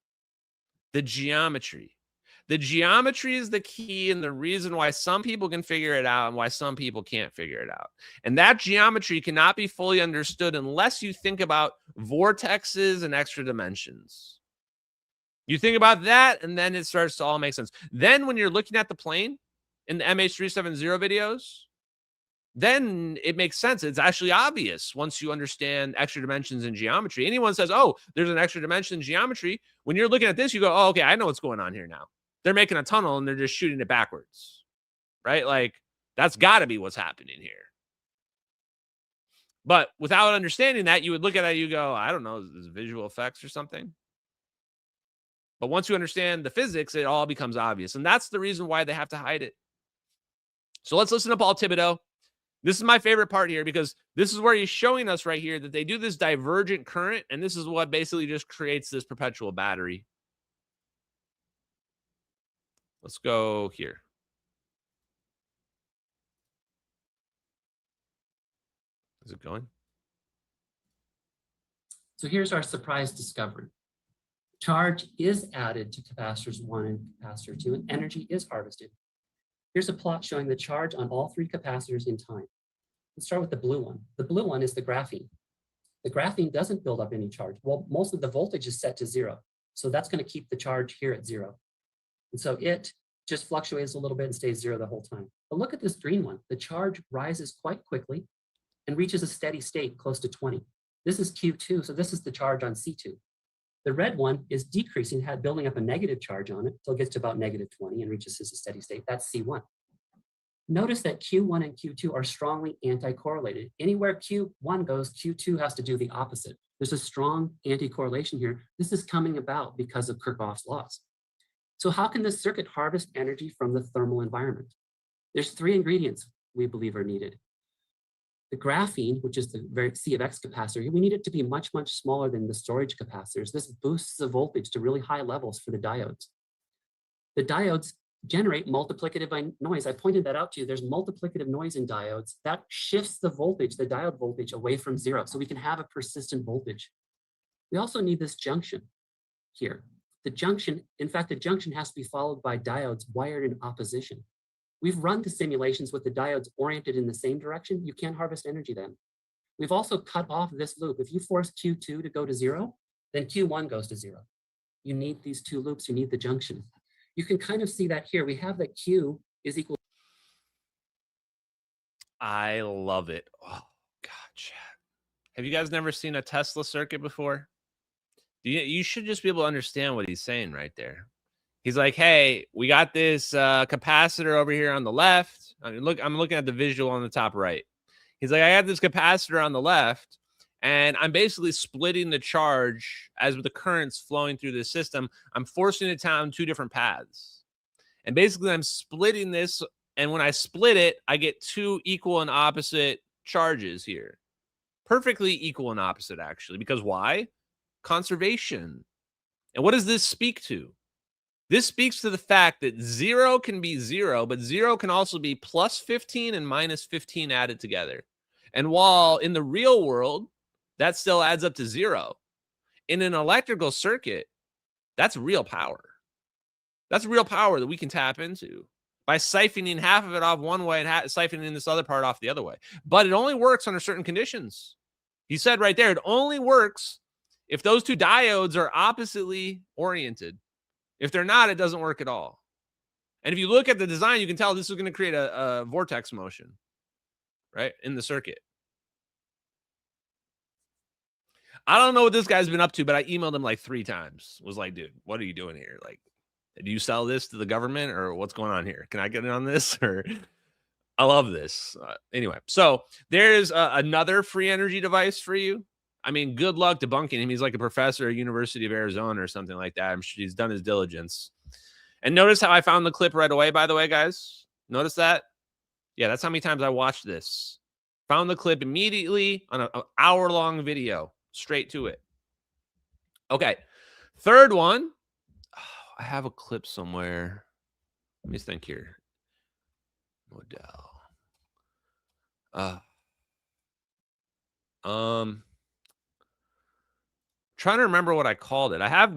The geometry. The geometry is the key and the reason why some people can figure it out and why some people can't figure it out. And that geometry cannot be fully understood unless you think about vortexes and extra dimensions. You think about that, and then it starts to all make sense. Then when you're looking at the plane in the MH370 videos, then it makes sense. It's actually obvious once you understand extra dimensions and geometry. Anyone says, oh, there's an extra dimension in geometry. When you're looking at this, you go, oh, okay, I know what's going on here now. They're making a tunnel, and they're just shooting it backwards, right? Like, that's got to be what's happening here. But without understanding that, you would look at it, you go, I don't know, is visual effects or something? But once you understand the physics, it all becomes obvious. And that's the reason why they have to hide it. So let's listen to Paul Thibado. This is my favorite part here because this is where he's showing us right here that they do this divergent current. And this is what basically just creates this perpetual battery. Let's go here. Is it going? So here's our surprise discovery. Charge is added to capacitors 1 and capacitor 2, and energy is harvested. Here's a plot showing the charge on all 3 capacitors in time. Let's start with the blue one. The blue one is the graphene. The graphene doesn't build up any charge. Well, most of the voltage is set to 0. So that's going to keep the charge here at 0. And so it just fluctuates a little bit and stays 0 the whole time. But look at this green one. The charge rises quite quickly and reaches a steady state close to 20. This is Q2, so this is the charge on C2. The red one is decreasing, building up a negative charge on it until it gets to about negative 20 and reaches a steady state. That's C1. Notice that Q1 and Q2 are strongly anti-correlated. Anywhere Q1 goes, Q2 has to do the opposite. There's a strong anti-correlation here. This is coming about because of Kirchhoff's laws. So how can this circuit harvest energy from the thermal environment? There's 3 ingredients we believe are needed. The graphene, which is the very C of X capacitor, we need it to be much, much smaller than the storage capacitors. This boosts the voltage to really high levels for the diodes. The diodes generate multiplicative noise. I pointed that out to you. There's multiplicative noise in diodes. That shifts the voltage, the diode voltage, away from 0, so we can have a persistent voltage. We also need this junction here. The junction, in fact, the junction has to be followed by diodes wired in opposition. We've run the simulations with the diodes oriented in the same direction. You can't harvest energy then. We've also cut off this loop. If you force Q2 to go to 0, then Q1 goes to 0. You need these 2 loops. You need the junction. You can kind of see that here. We have that Q is equal. I love it. Oh, God, chat. Have you guys never seen a Tesla circuit before? You should just be able to understand what he's saying right there. He's like, hey, we got this capacitor over here on the left. I mean, look, I'm looking at the visual on the top right. He's like, I got this capacitor on the left, and I'm basically splitting the charge as with the currents flowing through the system. I'm forcing it down 2 different paths. And basically, I'm splitting this, and when I split it, I get 2 equal and opposite charges here. Perfectly equal and opposite, actually. Because why? Conservation. And what does this speak to? This speaks to the fact that 0 can be 0, but 0 can also be plus 15 and minus 15 added together. And while in the real world, that still adds up to 0, in an electrical circuit, that's real power. That's real power that we can tap into by siphoning half of it off one way and siphoning this other part off the other way. But it only works under certain conditions. He said right there, it only works if those 2 diodes are oppositely oriented. If they're not, it doesn't work at all. And if you look at the design, you can tell this is going to create a vortex motion, right, in the circuit. I don't know what this guy's been up to, but I emailed him like 3 times. Was like, dude, what are you doing here? Like, do you sell this to the government or what's going on here? Can I get in on this? Or I love this. Anyway, so there's another free energy device for you. I mean, good luck debunking him. He's like a professor at University of Arizona or something like that. I'm sure he's done his diligence. And notice how I found the clip right away, by the way, guys. Notice that? Yeah, that's how many times I watched this. Found the clip immediately on an hour-long video. Straight to it. Okay. Third one. Oh, I have a clip somewhere. Let me think here. Moddel. Trying to remember what I called it. I have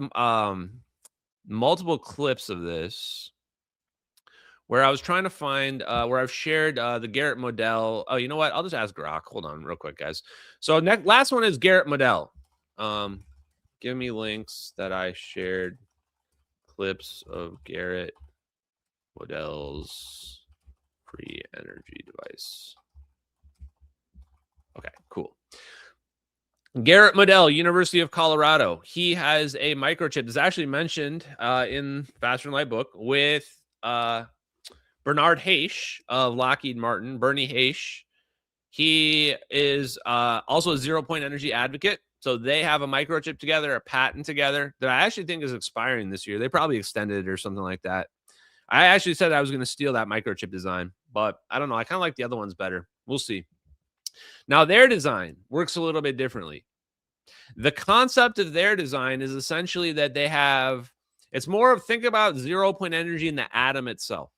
multiple clips of this where I was trying to find where I've shared the Garret Moddel. Oh, you know what? I'll just ask Grok. Hold on real quick, guys. So last one is Garret Moddel. Give me links that I shared clips of Garret Moddel's free energy device. Okay, cool. Garret Moddel, University of Colorado. He has a microchip that's actually mentioned in Faster Than Light book with Bernard Haish of Lockheed Martin, Bernie Haish. He is also a 0-point energy advocate. So they have a microchip together, a patent together that I actually think is expiring this year. They probably extended it or something like that. I actually said I was going to steal that microchip design, but I don't know. I kind of like the other ones better. We'll see. Now, their design works a little bit differently. The concept of their design is essentially that they have, it's more of, think about 0-point energy in the atom itself.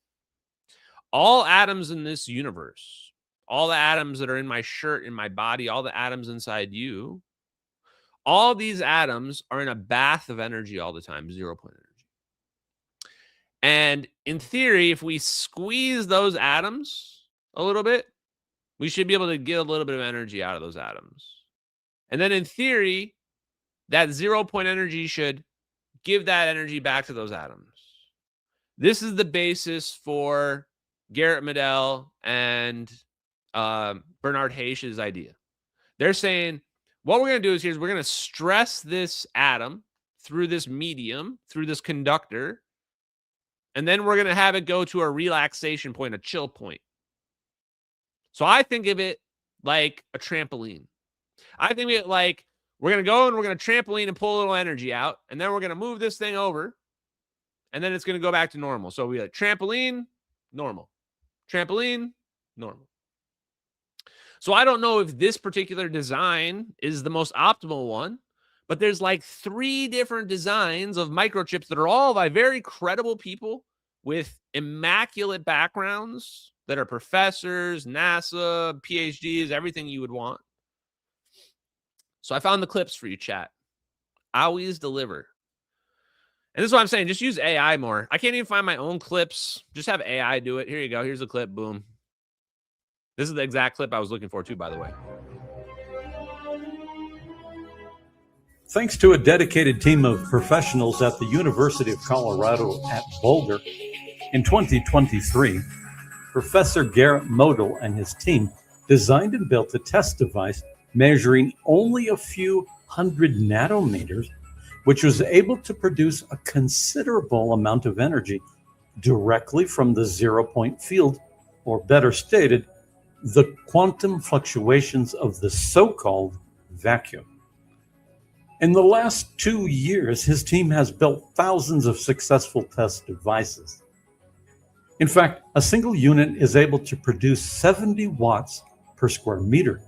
All atoms in this universe, all the atoms that are in my shirt, in my body, all the atoms inside you, All these atoms are in a bath of energy all the time, 0 point energy. And in theory, if we squeeze those atoms a little bit, we should be able to get a little bit of energy out of those atoms. And then in theory, that 0 point energy should give that energy back to those atoms. This is the basis for Garret Moddel and Bernard Hayesh's idea. They're saying, what we're going to do is we're going to stress this atom through this medium, through this conductor, and then we're going to have it go to a relaxation point, a chill point. So I think of it like a trampoline. I think of it like we're going to go and we're going to trampoline and pull a little energy out, and then we're going to move this thing over, and then it's going to go back to normal. So we like trampoline, normal. Trampoline, normal. So I don't know if this particular design is the most optimal one, but there's like 3 different designs of microchips that are all by very credible people with immaculate backgrounds that are professors, NASA, PhDs, everything you would want. So I found the clips for you, chat. Always deliver. And this is what I'm saying. Just use AI more. I can't even find my own clips. Just have AI do it. Here you go. Here's the clip. Boom. This is the exact clip I was looking for too, by the way. Thanks to a dedicated team of professionals at the University of Colorado at Boulder, in 2023, Professor Garret Moddel and his team designed and built a test device measuring only a few hundred nanometers, which was able to produce a considerable amount of energy directly from the 0 point field, or better stated, the quantum fluctuations of the so-called vacuum. In the last 2 years, his team has built thousands of successful test devices. In fact, a single unit is able to produce 70 watts per square meter,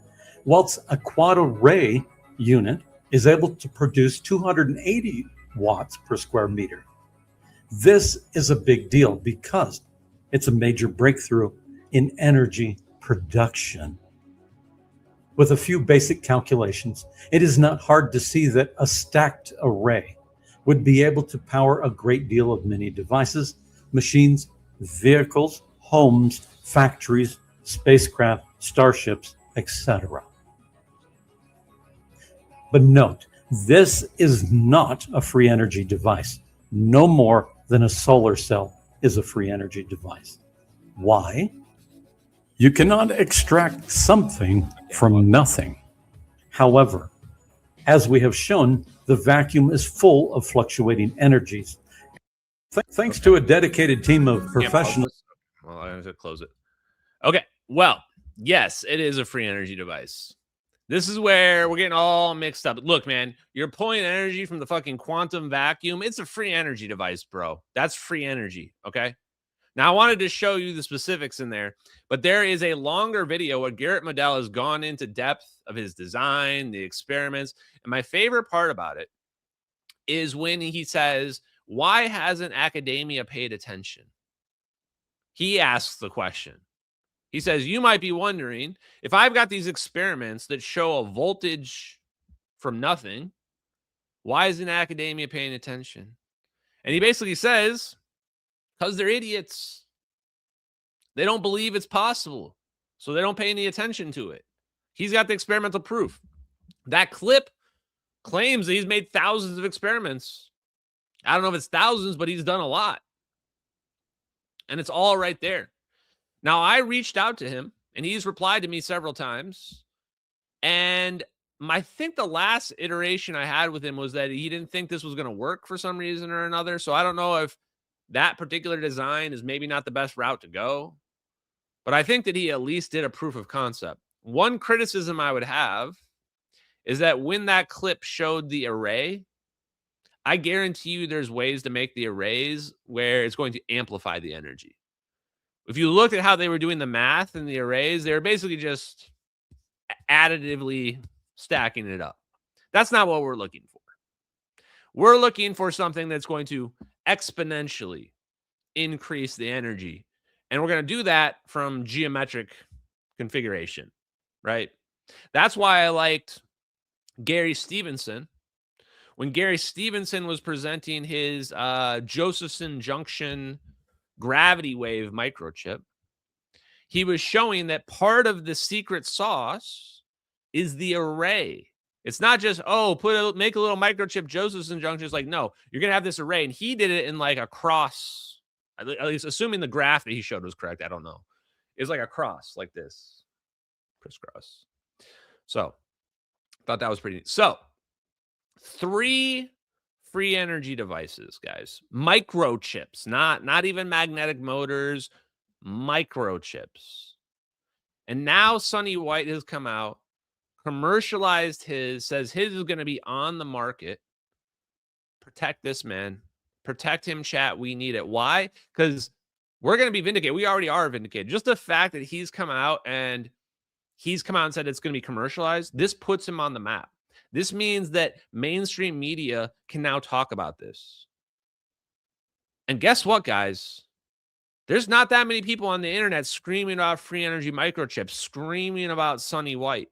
whilst a quad array unit is able to produce 280 watts per square meter. This is a big deal because it's a major breakthrough in energy production. With a few basic calculations, it is not hard to see that a stacked array would be able to power a great deal of many devices, machines, vehicles, homes, factories, spacecraft, starships, etc. But note, this is not a free energy device, no more than a solar cell is a free energy device. Why? You cannot extract something from nothing. However, as we have shown, the vacuum is full of fluctuating energies. Thanks to a dedicated team of professionals. Well, I have to close it. Okay. Well, yes, it is a free energy device. This is where we're getting all mixed up. Look, man, you're pulling energy from the fucking quantum vacuum. It's a free energy device, bro. That's free energy. Okay. Now, I wanted to show you the specifics in there, but there is a longer video where Garret Moddel has gone into depth of his design, the experiments. And my favorite part about it is when he says, why hasn't academia paid attention? He asks the question. He says, you might be wondering, if I've got these experiments that show a voltage from nothing, why isn't academia paying attention? And he basically says, because they're idiots. They don't believe it's possible, so they don't pay any attention to it. He's got the experimental proof. That clip claims that he's made thousands of experiments. I don't know if it's thousands, but he's done a lot. And it's all right there. Now, I reached out to him, and he's replied to me several times. And I think the last iteration I had with him was that he didn't think this was going to work for some reason or another. So I don't know if that particular design is maybe not the best route to go. But I think that he at least did a proof of concept. One criticism I would have is that when that clip showed the array, I guarantee you there's ways to make the arrays where it's going to amplify the energy. If you looked at how they were doing the math in the arrays, they were basically just additively stacking it up. That's not what we're looking for. We're looking for something that's going to exponentially increase the energy. And we're going to do that from geometric configuration, right? That's why I liked Gary Stevenson. When Gary Stevenson was presenting his Josephson junction gravity wave microchip, he was showing that part of the secret sauce is the array. It's not just, make a little microchip Josephson junction. It's like, no, you're going to have this array. And he did it in like a cross, at least assuming the graph that he showed was correct. I don't know. It's like a cross like this, crisscross. So thought that was pretty neat. So 3 free energy devices, guys. Microchips, not even magnetic motors, microchips. And now Sonny White has come out, commercialized his, says his is going to be on the market. Protect this man. Protect him, chat. We need it. Why? Because we're going to be vindicated. We already are vindicated. Just the fact that he's come out and said it's going to be commercialized, this puts him on the map. This means that mainstream media can now talk about this. And guess what, guys? There's not that many people on the internet screaming about free energy microchips, screaming about Sonny White.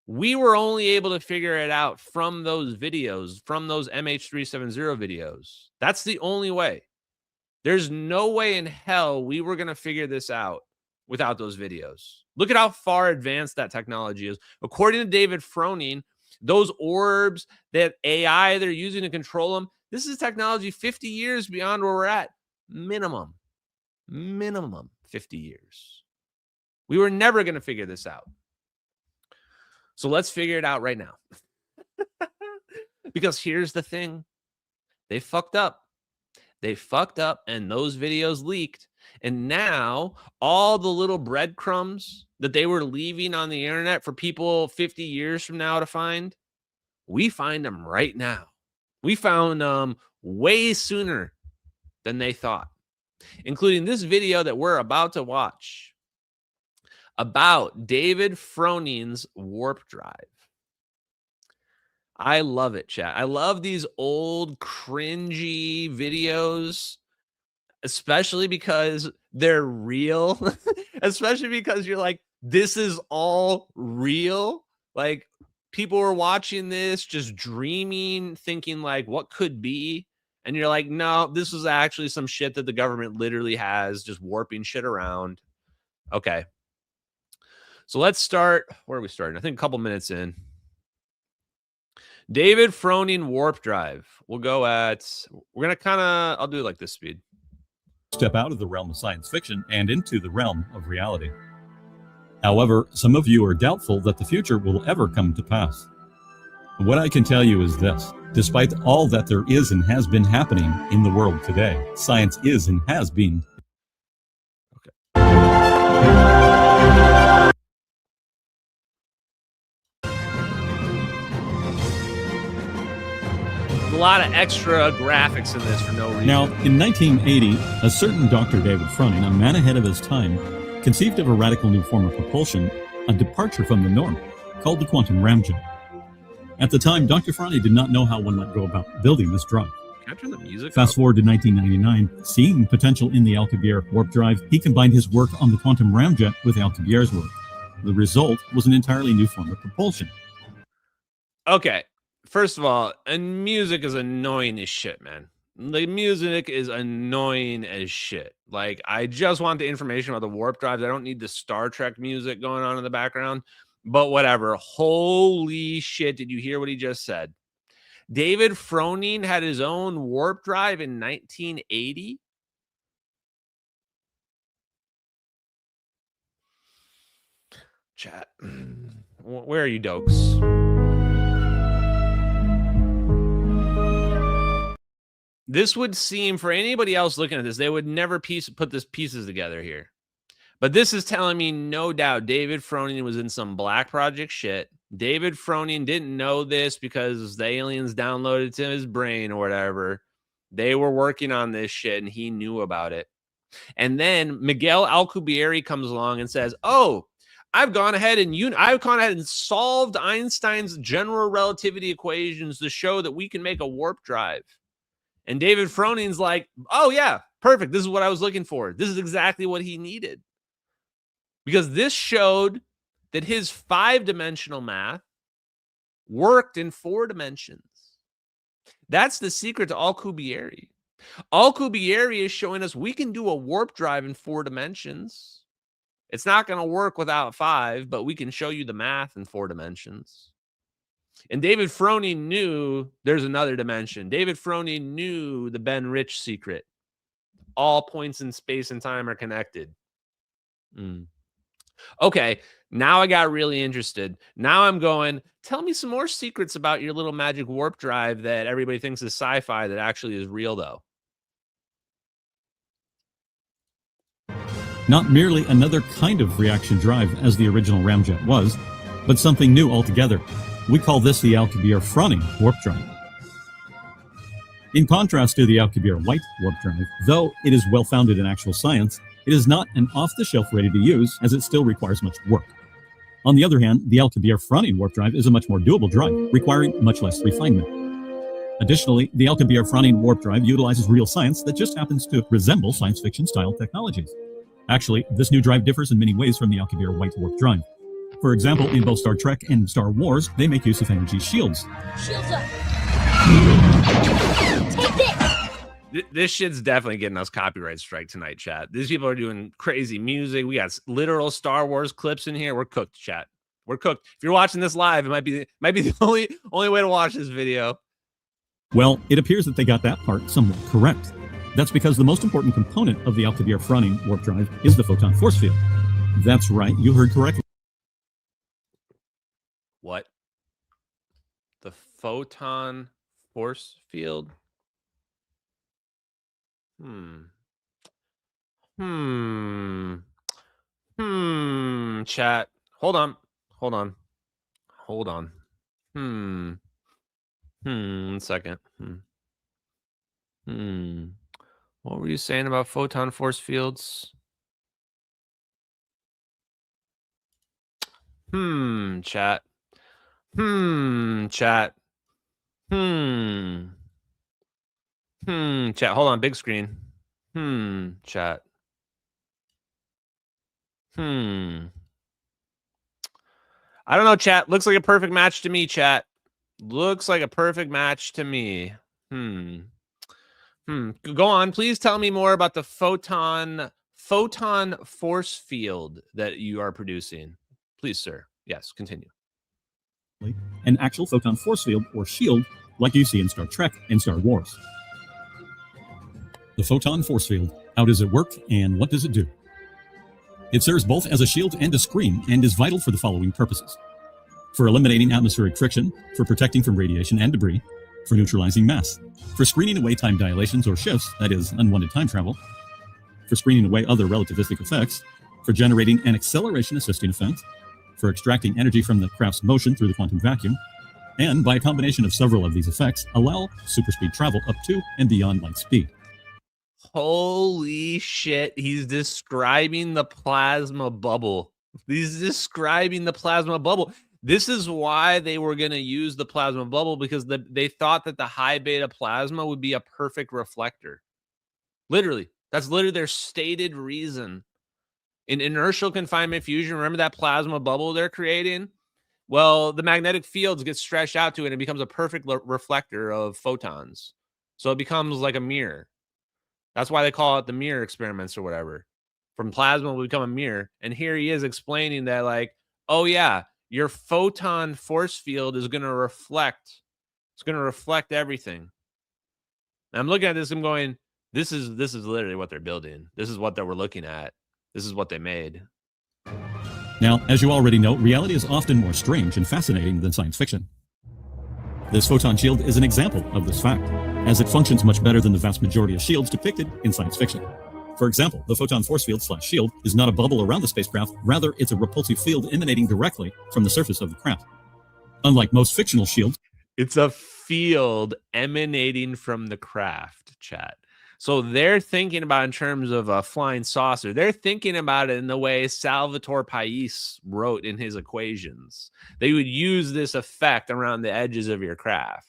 We were only able to figure it out from those videos, from those MH370 videos. That's the only way. There's no way in hell we were going to figure this out without those videos. Look at how far advanced that technology is. According to David Froning, those orbs, that AI they're using to control them, this is technology 50 years beyond where we're at. Minimum 50 years. We were never going to figure this out. So let's figure it out right now. Because here's the thing. They fucked up. And those videos leaked. And now all the little breadcrumbs that they were leaving on the internet for people 50 years from now to find, we find them right now. We found them way sooner than they thought, including this video that we're about to watch about David Froning's warp drive. I love it, chat. I love these old cringy videos, especially because they're real, especially because you're like, this is all real. Like, people were watching this, just dreaming, thinking like, what could be? And you're like, no, this is actually some shit that the government literally has, just warping shit around. Okay. So let's start. Where are we starting? I think a couple minutes in. David Froning warp drive. We're going to I'll do it like this speed. Step out of the realm of science fiction and into the realm of reality. However, some of you are doubtful that the future will ever come to pass. What I can tell you is this: despite all that there is and has been happening in the world today, science is and has been. A lot of extra graphics in this for no reason. Now, in 1980, a certain Dr. David Froning, a man ahead of his time, conceived of a radical new form of propulsion, a departure from the norm, called the quantum ramjet. At the time, Dr. Froning did not know how one might go about building this drive. Can I turn the music Fast forward to 1999, seeing potential in the Alcubierre warp drive, he combined his work on the quantum ramjet with Alcubierre's work. The result was an entirely new form of propulsion. Okay. First of all, and music is annoying as shit, man. The music is annoying as shit. Like, I just want the information about the warp drives. I don't need the Star Trek music going on in the background. But whatever. Holy shit, did you hear what he just said? David Froning had his own warp drive in 1980. Chat. Where are you, dokes? This would seem, for anybody else looking at this, they would never put this pieces together here. But this is telling me, no doubt, David Froning was in some Black Project shit. David Froning didn't know this because the aliens downloaded it to his brain or whatever. They were working on this shit, and he knew about it. And then Miguel Alcubierre comes along and says, oh, I've gone ahead and solved Einstein's general relativity equations to show that we can make a warp drive. And David Froning's like, oh, yeah, perfect. This is what I was looking for. This is exactly what he needed. Because this showed that his 5-dimensional math worked in 4 dimensions. That's the secret to Alcubierre. Alcubierre is showing us we can do a warp drive in 4 dimensions. It's not going to work without 5, but we can show you the math in 4 dimensions. And David Froning knew there's another dimension. David Froning knew the Ben Rich secret. All points in space and time are connected. Okay, now I got really interested. Now I'm going, tell me some more secrets about your little magic warp drive that everybody thinks is sci-fi that actually is real, though. Not merely another kind of reaction drive as the original ramjet was, but something new altogether. We call this the Alcubierre-Froning warp drive. In contrast to the Alcubierre-White warp drive, though it is well-founded in actual science, it is not an off-the-shelf ready-to-use, as it still requires much work. On the other hand, the Alcubierre-Froning warp drive is a much more doable drive, requiring much less refinement. Additionally, the Alcubierre-Froning warp drive utilizes real science that just happens to resemble science fiction-style technologies. Actually, this new drive differs in many ways from the Alcubierre-White warp drive. For example, in both Star Trek and Star Wars, they make use of energy shields. Shields up! Take this! This shit's definitely getting us copyright strike tonight, chat. These people are doing crazy music. We got literal Star Wars clips in here. We're cooked, chat. We're cooked. If you're watching this live, it might be the only way to watch this video. Well, it appears that they got that part somewhat correct. That's because the most important component of the Alcubierre-Froning warp drive is the photon force field. That's right, you heard correctly. What? The photon force field? Chat. Hold on. 1 second. What were you saying about photon force fields? Chat. Chat. Chat. Hold on, big screen. Chat. I don't know, chat. Looks like a perfect match to me, chat. Looks like a perfect match to me. Go on. Please tell me more about the photon force field that you are producing. Please, sir. Yes, continue. An actual photon force field, or shield, like you see in Star Trek and Star Wars. The photon force field. How does it work, and what does it do? It serves both as a shield and a screen, and is vital for the following purposes. For eliminating atmospheric friction, for protecting from radiation and debris, for neutralizing mass, for screening away time dilations or shifts, that is, unwanted time travel, for screening away other relativistic effects, for generating an acceleration assisting effect, for extracting energy from the craft's motion through the quantum vacuum, and by a combination of several of these effects, allow superspeed travel up to and beyond light speed. Holy shit, he's describing the plasma bubble. He's describing the plasma bubble. This is why they were going to use the plasma bubble, because they thought that the high beta plasma would be a perfect reflector. Literally, that's literally their stated reason. In inertial confinement fusion, remember that plasma bubble they're creating? Well, the magnetic fields get stretched out to it and it becomes a perfect reflector of photons. So it becomes like a mirror. That's why they call it the mirror experiments or whatever. From plasma will become a mirror. And here he is explaining that, like, oh yeah, your photon force field is going to reflect. It's going to reflect everything. And I'm looking at this, I'm going, this is literally what they're building. This is what they were looking at. This is what they made. Now, as you already know, reality is often more strange and fascinating than science fiction. This photon shield is an example of this fact, as it functions much better than the vast majority of shields depicted in science fiction. For example, the photon force field / shield is not a bubble around the spacecraft, rather it's a repulsive field emanating directly from the surface of the craft. Unlike most fictional shields, it's a field emanating from the craft, chat. So they're thinking about in terms of a flying saucer. They're thinking about it in the way Salvatore Pais wrote in his equations. They would use this effect around the edges of your craft.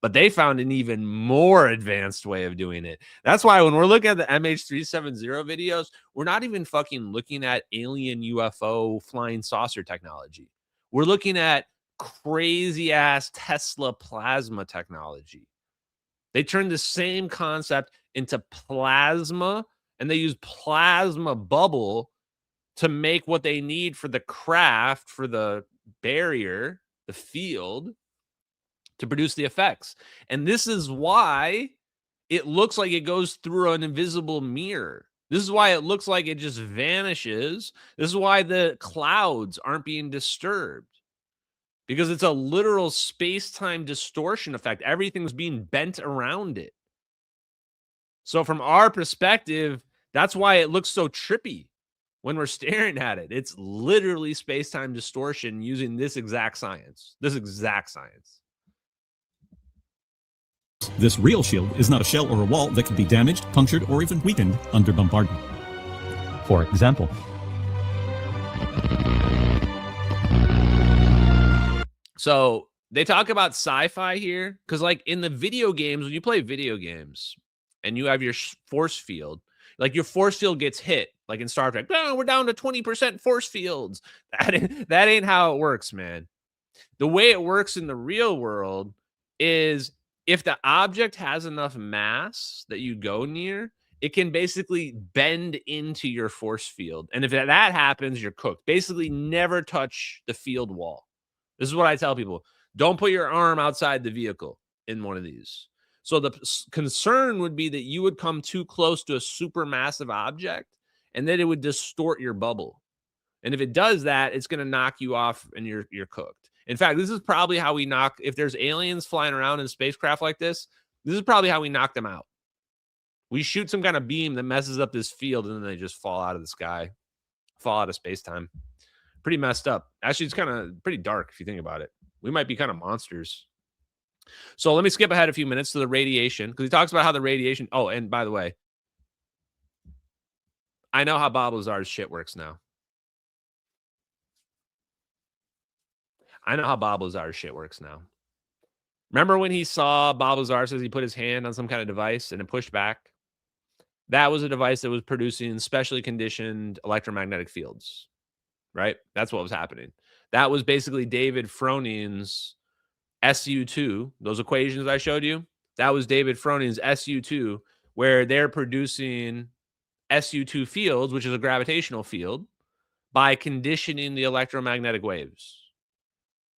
But they found an even more advanced way of doing it. That's why when we're looking at the MH370 videos, we're not even fucking looking at alien UFO flying saucer technology. We're looking at crazy ass Tesla plasma technology. They turned the same concept into plasma, and they use plasma bubble to make what they need for the craft, for the barrier, the field, to produce the effects. And this is why it looks like it goes through an invisible mirror. This is why it looks like it just vanishes. This is why the clouds aren't being disturbed, because it's a literal space-time distortion effect. Everything's being bent around it. So from our perspective, that's why it looks so trippy when we're staring at it. It's literally space-time distortion using this exact science. This exact science. This real shield is not a shell or a wall that can be damaged, punctured, or even weakened under bombardment. For example, so they talk about sci-fi here because, like, in the video games, when you play video games and you have your force field, like your force field gets hit, like in Star Trek, oh, we're down to 20% force fields. That ain't how it works, man. The way it works in the real world is if the object has enough mass that you go near, it can basically bend into your force field. And if that happens, you're cooked. Basically, never touch the field wall. This is what I tell people. Don't put your arm outside the vehicle in one of these. So the concern would be that you would come too close to a supermassive object and then it would distort your bubble. And if it does that, it's going to knock you off and you're cooked. In fact, this is probably how we knock, if there's aliens flying around in spacecraft like this is probably how we knock them out. We shoot some kind of beam that messes up this field and then they just fall out of the sky, fall out of space-time. Pretty messed up. Actually, it's kind of pretty dark if you think about it. We might be kind of monsters. So let me skip ahead a few minutes to the radiation, because he talks about how the radiation... Oh, and by the way, I know how Bob Lazar's shit works now. I know how Bob Lazar's shit works now. Remember when he saw Bob Lazar says he put his hand on some kind of device and it pushed back? That was a device that was producing specially conditioned electromagnetic fields, right? That's what was happening. That was basically David Froning's SU2, those equations I showed you. That was David Froning's SU2, where they're producing SU2 fields, which is a gravitational field, by conditioning the electromagnetic waves.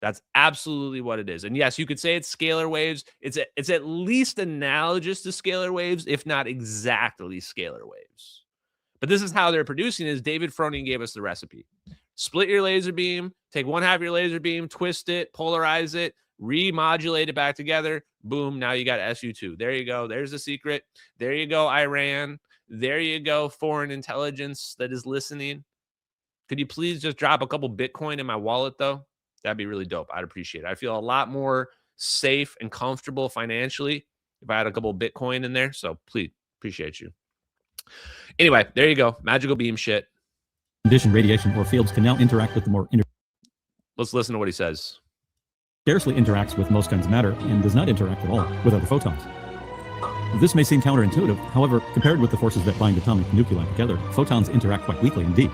That's absolutely what it is. And yes, you could say it's scalar waves. It's at least analogous to scalar waves, if not exactly scalar waves. But this is how they're producing is David Froning gave us the recipe. Split your laser beam, take one half of your laser beam, twist it, polarize it, remodulate it back together. Boom, now you got SU2. There you go. There's the secret. There you go, Iran. There you go, foreign intelligence that is listening. Could you please just drop a couple Bitcoin in my wallet, though? That'd be really dope. I'd appreciate it. I feel a lot more safe and comfortable financially if I had a couple Bitcoin in there. So please, appreciate you. Anyway, there you go. Magical beam shit. Conditioned radiation or fields can now interact with the more Let's listen to what he says. Scarcely interacts with most kinds of matter and does not interact at all with other photons. This may seem counterintuitive. However, compared with the forces that bind atomic nuclei together, photons interact quite weakly indeed.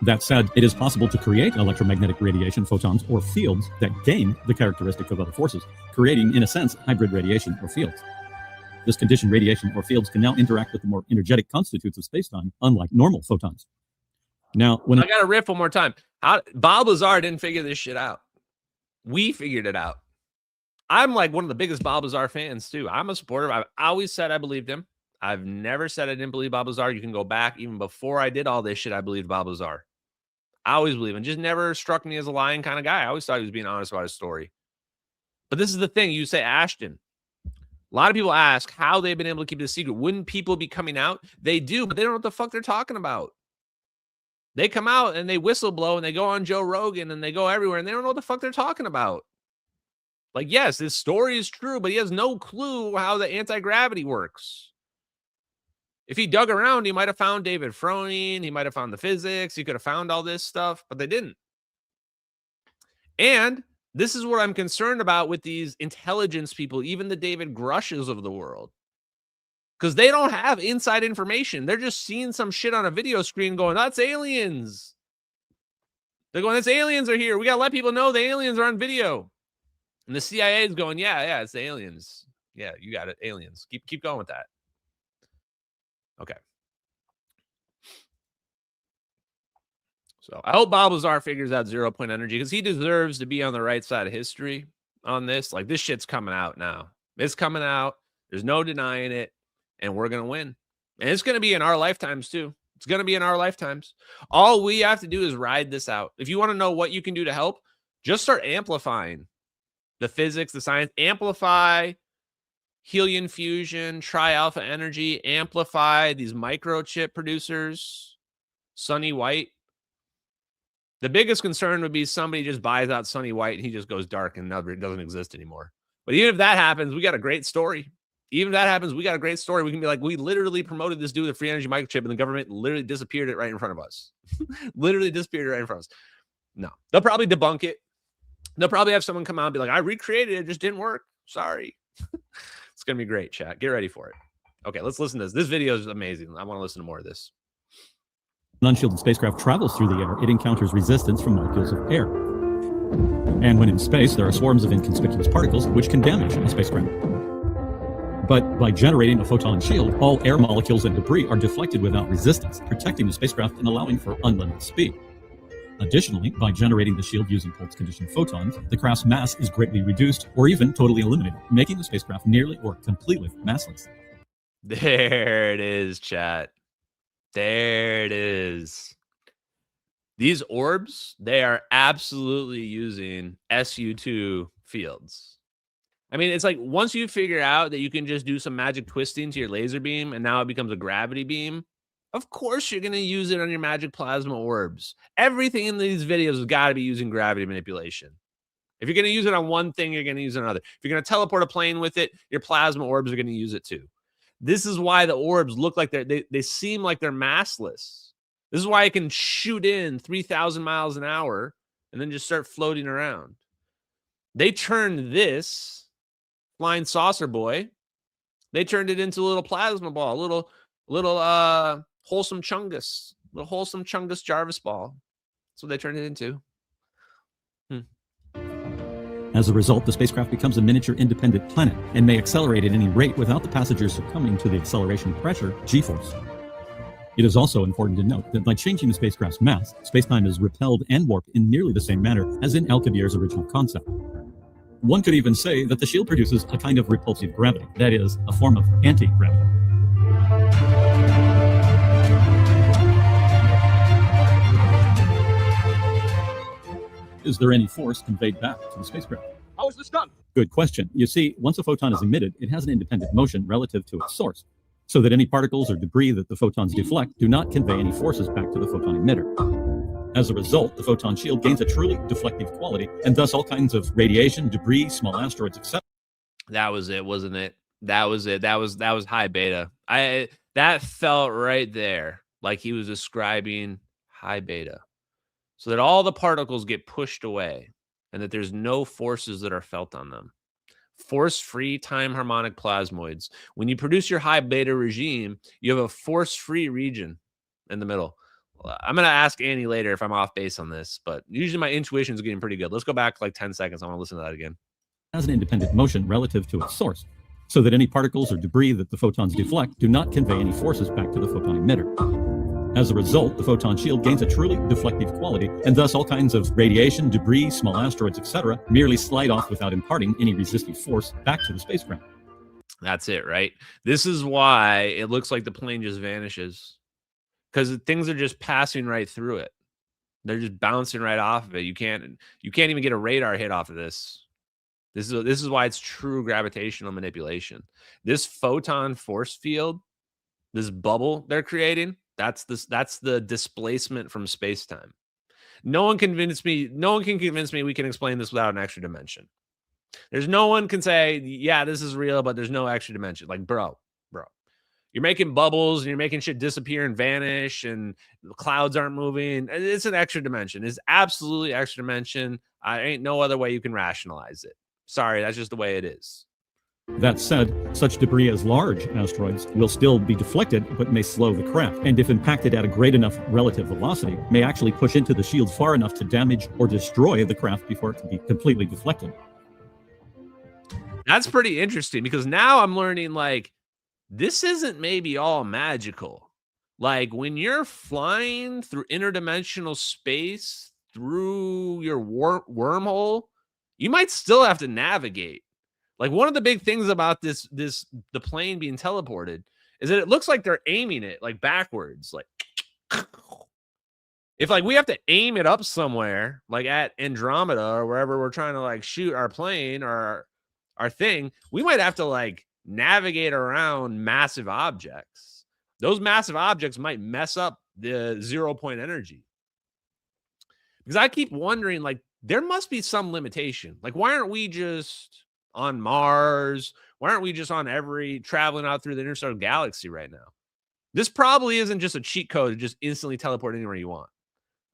That said, it is possible to create electromagnetic radiation photons or fields that gain the characteristics of other forces, creating, in a sense, hybrid radiation or fields. This conditioned radiation or fields can now interact with the more energetic constitutes of spacetime, unlike normal photons. Now, when I got to riff one more time. Bob Lazar didn't figure this shit out. We figured it out. I'm like one of the biggest Bob Lazar fans, too. I'm a supporter. I've always said I believed him. I've never said I didn't believe Bob Lazar. You can go back. Even before I did all this shit, I believed Bob Lazar. I always believe him. Just never struck me as a lying kind of guy. I always thought he was being honest about his story. But this is the thing. You say Ashton. A lot of people ask how they've been able to keep it a secret. Wouldn't people be coming out? They do, but they don't know what the fuck they're talking about. They come out and they whistle blow and they go on Joe Rogan and they go everywhere and they don't know what the fuck they're talking about. Like, yes, this story is true, but he has no clue how the anti-gravity works. If he dug around, he might have found David Froning. He might have found the physics. He could have found all this stuff, but they didn't. And this is what I'm concerned about with these intelligence people, even the David Grushes of the world. Because they don't have inside information. They're just seeing some shit on a video screen going, that's aliens. They're going, "This aliens are here. We gotta let people know the aliens are on video." And the CIA is going, "Yeah, it's the aliens. Yeah, you got it, aliens. Keep going with that." Okay. So I hope Bob Lazar figures out 0 point energy because he deserves to be on the right side of history on this. Like, this shit's coming out now. It's coming out. There's no denying it, and we're gonna win. And it's gonna be in our lifetimes too. It's gonna be in our lifetimes. All we have to do is ride this out. If you want to know what you can do to help, just start amplifying the physics, the science. Amplify helium fusion, tri-alpha energy. Amplify these microchip producers. Sonny White. The biggest concern would be somebody just buys out Sonny White and he just goes dark and it doesn't exist anymore. But even if that happens, we got a great story. Even if that happens, we got a great story. We can be like, we literally promoted this dude with a free energy microchip and the government literally disappeared it right in front of us. Literally disappeared it right in front of us. No, they'll probably debunk it. They'll probably have someone come out and be like, I recreated it. It just didn't work. Sorry. It's going to be great, chat. Get ready for it. Okay, let's listen to this. This video is amazing. I want to listen to more of this. An unshielded spacecraft travels through the air, it encounters resistance from molecules of air. And when in space, there are swarms of inconspicuous particles which can damage a spacecraft. But by generating a photon shield, all air molecules and debris are deflected without resistance, protecting the spacecraft and allowing for unlimited speed. Additionally, by generating the shield using pulse-conditioned photons, the craft's mass is greatly reduced or even totally eliminated, making the spacecraft nearly or completely massless. There it is, chat. There it is. These orbs, they are absolutely using SU2 fields. I mean, it's like once you figure out that you can just do some magic twisting to your laser beam and now it becomes a gravity beam, of course you're going to use it on your magic plasma orbs. Everything in these videos has got to be using gravity manipulation. If you're going to use it on one thing, you're going to use it on another. If you're going to teleport a plane with it, your plasma orbs are going to use it too. This is why the orbs look like they seem like they're massless. This is why it can shoot in 3,000 miles an hour and then just start floating around. They turned this flying saucer boy, they turned it into a little plasma ball, a little wholesome chungus Jarvis ball. That's what they turned it into. As a result, the spacecraft becomes a miniature independent planet and may accelerate at any rate without the passengers succumbing to the acceleration pressure, G-force. It is also important to note that by changing the spacecraft's mass, spacetime is repelled and warped in nearly the same manner as in Alcubierre's original concept. One could even say that the shield produces a kind of repulsive gravity, that is, a form of anti-gravity. Is there any force conveyed back to the spacecraft? How is this done? Good question. You see, once a photon is emitted, it has an independent motion relative to its source, so that any particles or debris that the photons deflect do not convey any forces back to the photon emitter. As a result, the photon shield gains a truly deflective quality, and thus all kinds of radiation, debris, small asteroids, etc. That was it, wasn't it? That was it. That was high beta. That felt right there like he was describing high beta. So that all the particles get pushed away and that there's no forces that are felt on them. Force-free time harmonic plasmoids. When you produce your high beta regime, you have a force-free region in the middle. I'm going to ask Annie later if I'm off base on this, but usually my intuition is getting pretty good. Let's go back like 10 seconds. I want to listen to that again. Has an independent motion relative to its source, so that any particles or debris that the photons deflect do not convey any forces back to the photon emitter. As a result, the photon shield gains a truly deflective quality, and thus all kinds of radiation, debris, small asteroids, etc. merely slide off without imparting any resistive force back to the spacecraft. That's it, right? This is why it looks like the plane just vanishes, because things are just passing right through it. They're just bouncing right off of it. You can't even get a radar hit off of this. This is why it's true gravitational manipulation. This photon force field, this bubble they're creating, that's the displacement from space-time. No one can convince me we can explain this without an extra dimension. There's no one can say, yeah, this is real, but there's no extra dimension. Like, bro, you're making bubbles and you're making shit disappear and vanish and the clouds aren't moving. It's an extra dimension. It's absolutely extra dimension. I ain't no other way you can rationalize it. Sorry, that's just the way it is. That said, such debris as large asteroids will still be deflected but may slow the craft, and if impacted at a great enough relative velocity, may actually push into the shield far enough to damage or destroy the craft before it can be completely deflected. That's pretty interesting because now I'm learning, like, this isn't maybe all magical. Like, when you're flying through interdimensional space through your wormhole, you might still have to navigate. Like, one of the big things about the plane being teleported is that it looks like they're aiming it like backwards. Like, if like we have to aim it up somewhere, like at Andromeda or wherever we're trying to like shoot our plane or our thing, we might have to like navigate around massive objects. Those massive objects might mess up the 0 point energy. Because I keep wondering, like, there must be some limitation. Like, why aren't we just on Mars? Why aren't we just on traveling out through the interstellar galaxy right now? This probably isn't just a cheat code to just instantly teleport anywhere you want.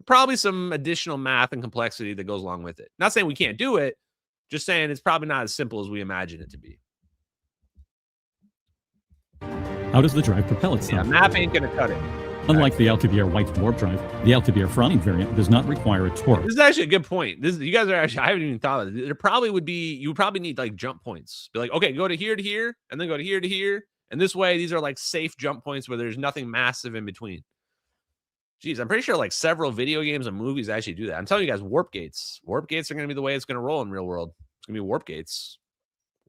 Probably some additional math and complexity that goes along with it. Not saying we can't do it, just saying it's probably not as simple as we imagine it to be. How does the drive propel itself? Yeah, map ain't gonna cut it. Unlike the Alcubierre White warp drive, the Alcubierre Froning variant does not require a torque. This is actually a good point. You guys are actually, I haven't even thought of it. There probably would be, you would probably need like jump points. Be like, okay, go to here, and then go to here. And this way, these are like safe jump points where there's nothing massive in between. Geez, I'm pretty sure like several video games and movies actually do that. I'm telling you guys, warp gates. Warp gates are going to be the way it's going to roll in real world. It's going to be warp gates.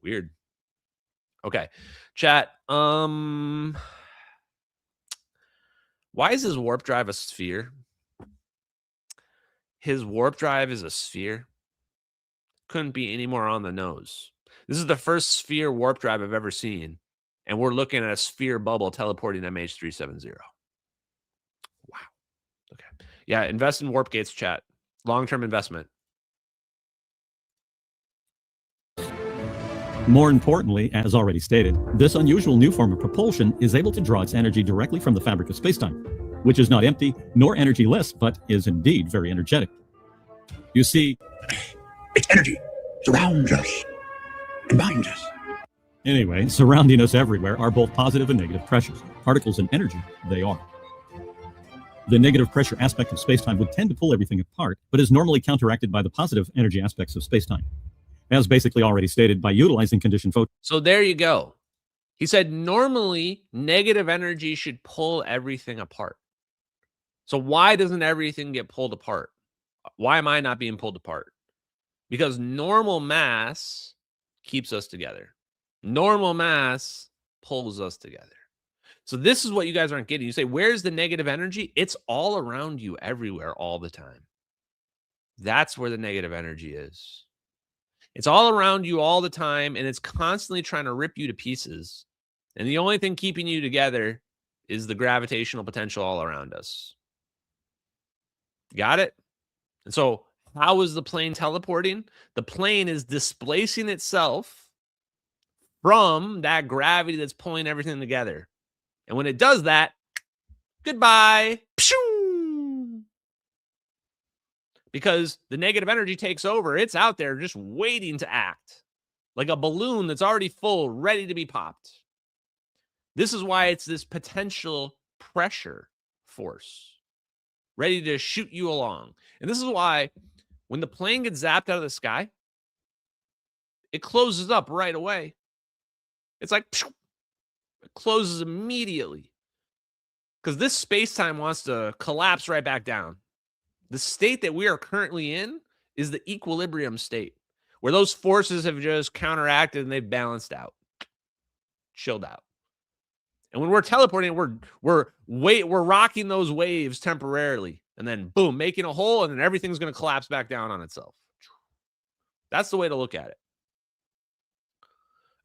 Weird. Okay. Chat. Why is his warp drive a sphere? His warp drive is a sphere. Couldn't be any more on the nose. This is the first sphere warp drive I've ever seen. And we're looking at a sphere bubble teleporting MH370. Wow. Okay. Yeah, invest in warp gates, chat. Long-term investment. More importantly, as already stated, this unusual new form of propulsion is able to draw its energy directly from the fabric of spacetime, which is not empty nor energyless, but is indeed very energetic. You see, it's energy surrounds us and binds us. Anyway, surrounding us everywhere are both positive and negative pressures. Particles and energy, they are. The negative pressure aspect of spacetime would tend to pull everything apart, but is normally counteracted by the positive energy aspects of spacetime. As basically already stated, by utilizing conditioned photons. So there you go. He said normally negative energy should pull everything apart. So why doesn't everything get pulled apart? Why am I not being pulled apart? Because normal mass keeps us together. Normal mass pulls us together. So this is what you guys aren't getting. You say, where's the negative energy? It's all around you everywhere all the time. That's where the negative energy is. It's all around you all the time, and it's constantly trying to rip you to pieces. And the only thing keeping you together is the gravitational potential all around us. Got it? And so how is the plane teleporting? The plane is displacing itself from that gravity that's pulling everything together. And when it does that, goodbye. Because the negative energy takes over. It's out there just waiting to act. Like a balloon that's already full, ready to be popped. This is why it's this potential pressure force. Ready to shoot you along. And this is why when the plane gets zapped out of the sky, it closes up right away. It's like, it closes immediately. Because this space-time wants to collapse right back down. The state that we are currently in is the equilibrium state, where those forces have just counteracted and they've balanced out, chilled out. And when we're teleporting, we're rocking those waves temporarily, and then boom, making a hole, and then everything's going to collapse back down on itself. That's the way to look at it.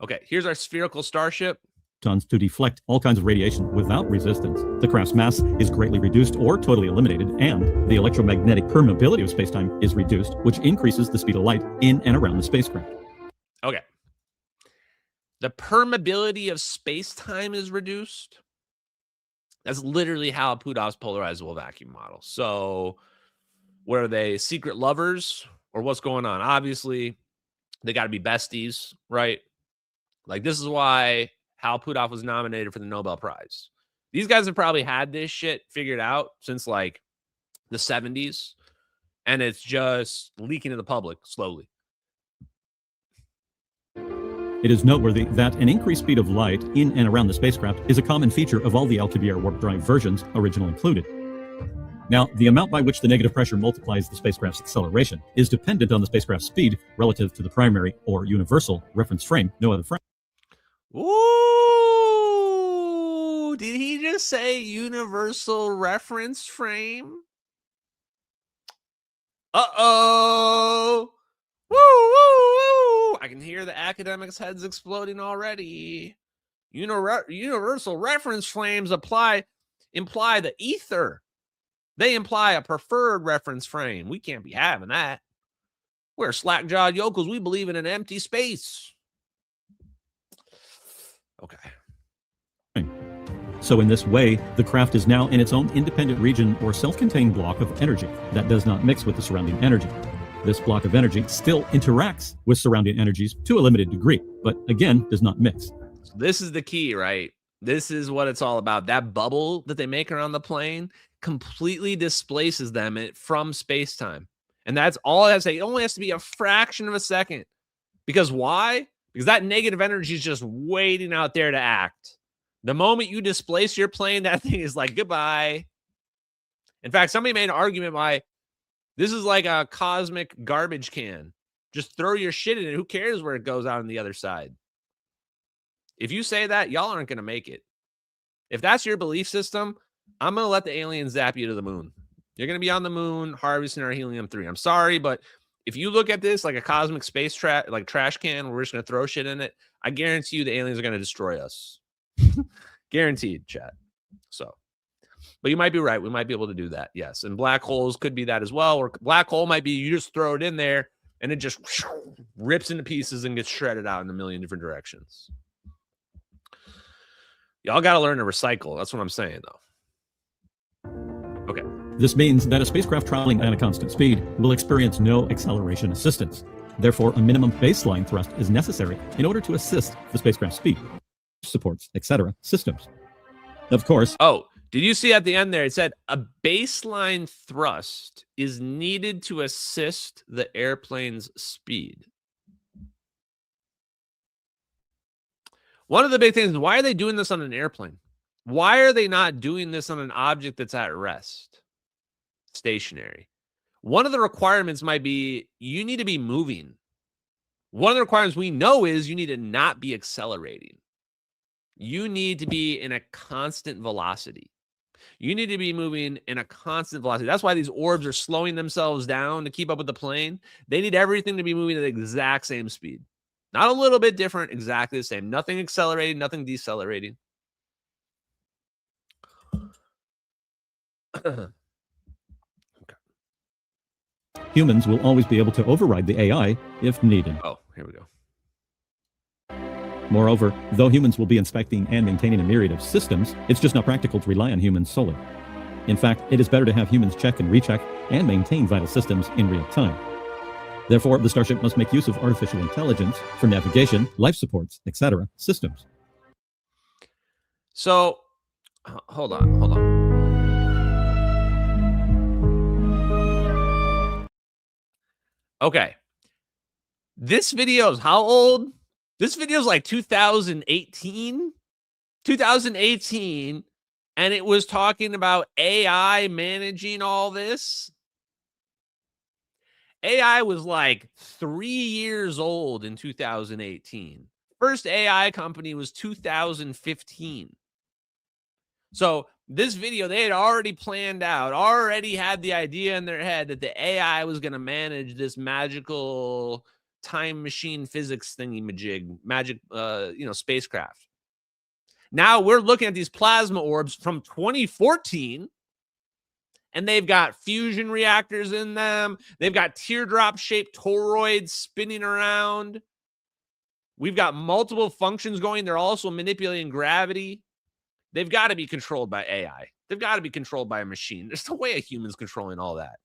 Okay, here's our spherical starship. To deflect all kinds of radiation without resistance. The craft's mass is greatly reduced or totally eliminated, and the electromagnetic permeability of spacetime is reduced, which increases the speed of light in and around the spacecraft. Okay. The permeability of spacetime is reduced. That's literally how Pudov's polarizable vacuum model. So, what are they, secret lovers, or what's going on? Obviously, they got to be besties, right? Like, this is why Hal Puthoff was nominated for the Nobel Prize. These guys have probably had this shit figured out since like the 70s, and it's just leaking to the public slowly. It is noteworthy that an increased speed of light in and around the spacecraft is a common feature of all the Alcubierre warp drive versions originally included. Now, the amount by which the negative pressure multiplies the spacecraft's acceleration is dependent on the spacecraft's speed relative to the primary or universal reference frame, no other frame. Ooh, did he just say universal reference frame? Uh-oh. Woo, woo, woo. I can hear the academics' heads exploding already. Universal reference frames imply the ether. They imply a preferred reference frame. We can't be having that. We're slack-jawed yokels. We believe in an empty space. Okay. So in this way, the craft is now in its own independent region or self-contained block of energy that does not mix with the surrounding energy. This block of energy still interacts with surrounding energies to a limited degree, but again, does not mix. So this is the key, right? This is what it's all about. That bubble that they make around the plane completely displaces them from space-time. And that's all it has to say. It only has to be a fraction of a second. Because why? Because that negative energy is just waiting out there to act. The moment you displace your plane, that thing is like, goodbye. In fact, somebody made an argument why this is like a cosmic garbage can. Just throw your shit in it. Who cares where it goes out on the other side? If you say that, y'all aren't going to make it. If that's your belief system, I'm going to let the aliens zap you to the moon. You're going to be on the moon harvesting our helium-3. I'm sorry, but if you look at this like a cosmic space trash can where we're just going to throw shit in it, I guarantee you the aliens are going to destroy us. Guaranteed, chat. So, but you might be right. We might be able to do that. Yes. And black holes could be that as well. Or black hole might be you just throw it in there and it just rips into pieces and gets shredded out in a million different directions. Y'all got to learn to recycle. That's what I'm saying, though. Okay. This means that a spacecraft traveling at a constant speed will experience no acceleration assistance. Therefore, a minimum baseline thrust is necessary in order to assist the spacecraft's speed, supports, etc. systems. Of course. Oh, did you see at the end there? It said a baseline thrust is needed to assist the airplane's speed. One of the big things, why are they doing this on an airplane? Why are they not doing this on an object that's at rest, stationary? One of the requirements might be you need to be moving. One of the requirements we know is you need to not be accelerating. You need to be in a constant velocity. You need to be moving in a constant velocity. That's why these orbs are slowing themselves down to keep up with the plane. They need everything to be moving at the exact same speed. Not a little bit different, exactly the same. Nothing accelerating, nothing decelerating. Okay. Humans will always be able to override the AI if needed. Oh, here we go. Moreover, though humans will be inspecting and maintaining a myriad of systems, it's just not practical to rely on humans solely. In fact, it is better to have humans check and recheck and maintain vital systems in real time. Therefore, the Starship must make use of artificial intelligence for navigation, life supports, etc. systems. So, hold on. Okay. This video is how old? This video is like 2018. 2018, and it was talking about AI managing all this. AI was like 3 years old in 2018. First AI company was 2015. So this video, they had already planned out, already had the idea in their head that the AI was going to manage this magical time machine physics thingy-majig, magic, spacecraft. Now we're looking at these plasma orbs from 2014. And they've got fusion reactors in them. They've got teardrop-shaped toroids spinning around. We've got multiple functions going. They're also manipulating gravity. They've got to be controlled by AI. They've got to be controlled by a machine. There's no way a human's controlling all that.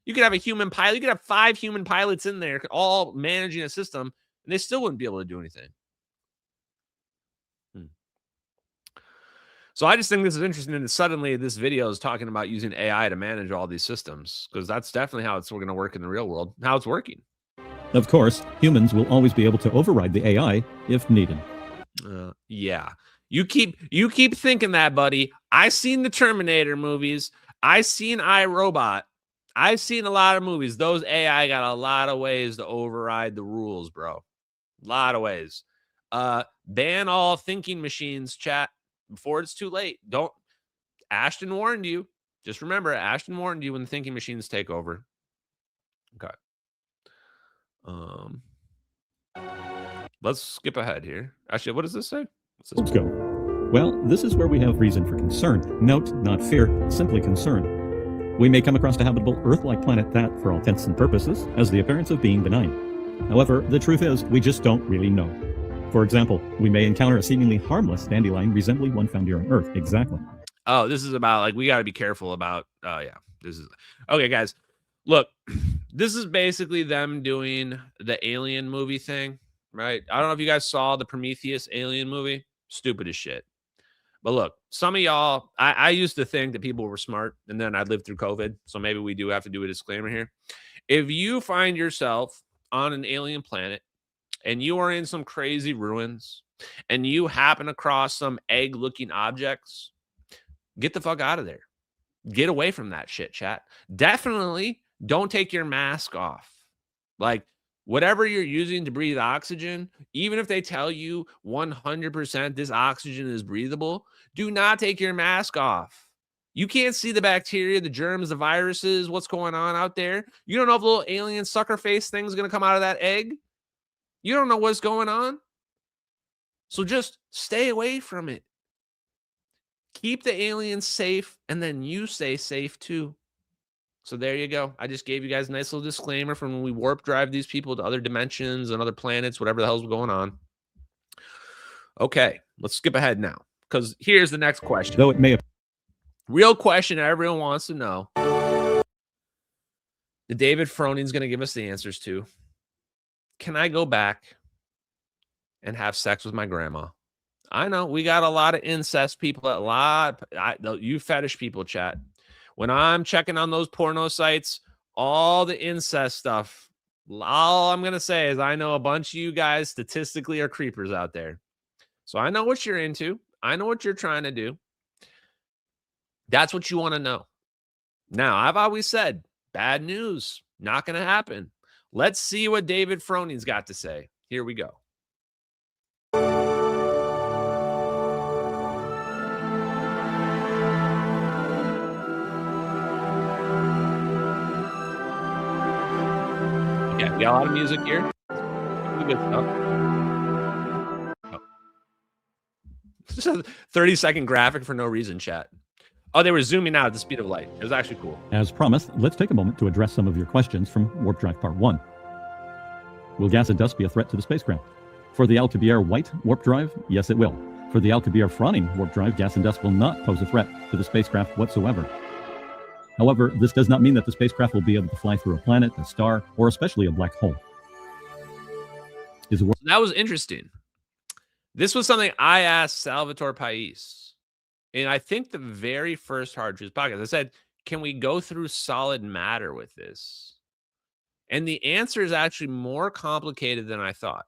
You could have a human pilot. You could have 5 human pilots in there all managing a system, and they still wouldn't be able to do anything. So I just think this is interesting, and suddenly this video is talking about using AI to manage all these systems, because that's definitely how it's going to work in the real world, how it's working. Of course, humans will always be able to override the AI if needed. Yeah. You keep thinking that, buddy. I seen the Terminator movies. I seen iRobot. I've seen a lot of movies. Those AI got a lot of ways to override the rules, bro. A lot of ways. Ban all thinking machines, chat, before it's too late. Don't. Ashton warned you. Just remember, Ashton warned you when the thinking machines take over. Okay. Let's skip ahead here. Actually, what does this say? Let's go. Well, this is where we have reason for concern. Note, not fear, simply concern. We may come across a habitable Earth-like planet that, for all intents and purposes, has the appearance of being benign. However, the truth is, we just don't really know. For example, we may encounter a seemingly harmless dandelion resembling one found here on Earth. Exactly. Oh, this is about, like, we got to be careful about, yeah. This is, okay, guys. Look, this is basically them doing the Alien movie thing, right? I don't know if you guys saw the Prometheus Alien movie. Stupid as shit. But look, some of y'all, I used to think that people were smart, and then I lived through COVID, so maybe we do have to do a disclaimer here. If you find yourself on an alien planet, and you are in some crazy ruins, and you happen across some egg-looking objects, get the fuck out of there. Get away from that shit, chat. Definitely don't take your mask off. Like, whatever you're using to breathe oxygen, even if they tell you 100% this oxygen is breathable, do not take your mask off. You can't see the bacteria, the germs, the viruses, what's going on out there. You don't know if the little alien sucker face thing is going to come out of that egg. You don't know what's going on. So just stay away from it. Keep the aliens safe, and then you stay safe too. So there you go. I just gave you guys a nice little disclaimer from when we warp drive these people to other dimensions and other planets, whatever the hell's going on. Okay, let's skip ahead now, because here's the next question. Though it may have... Real question everyone wants to know. The David Froning's going to give us the answers to. Can I go back and have sex with my grandma? I know we got a lot of incest people, you fetish people, chat. When I'm checking on those porno sites, all the incest stuff, all I'm going to say is I know a bunch of you guys statistically are creepers out there. So I know what you're into. I know what you're trying to do. That's what you want to know. Now, I've always said, bad news, not going to happen. Let's see what David Froning's got to say. Here we go. Yeah, we got a lot of music here. Good stuff. Oh. Just a 30-second graphic for no reason, chat. Oh, they were zooming out at the speed of light. It was actually cool. As promised, let's take a moment to address some of your questions from Warp Drive Part 1. Will gas and dust be a threat to the spacecraft? For the Alcubierre White Warp Drive, yes it will. For the Alcubierre Froning Warp Drive, gas and dust will not pose a threat to the spacecraft whatsoever. However, this does not mean that the spacecraft will be able to fly through a planet, a star, or especially a black hole. That was interesting. This was something I asked Salvatore Pais. And I think the very first Hard Truths podcast, I said, can we go through solid matter with this? And the answer is actually more complicated than I thought.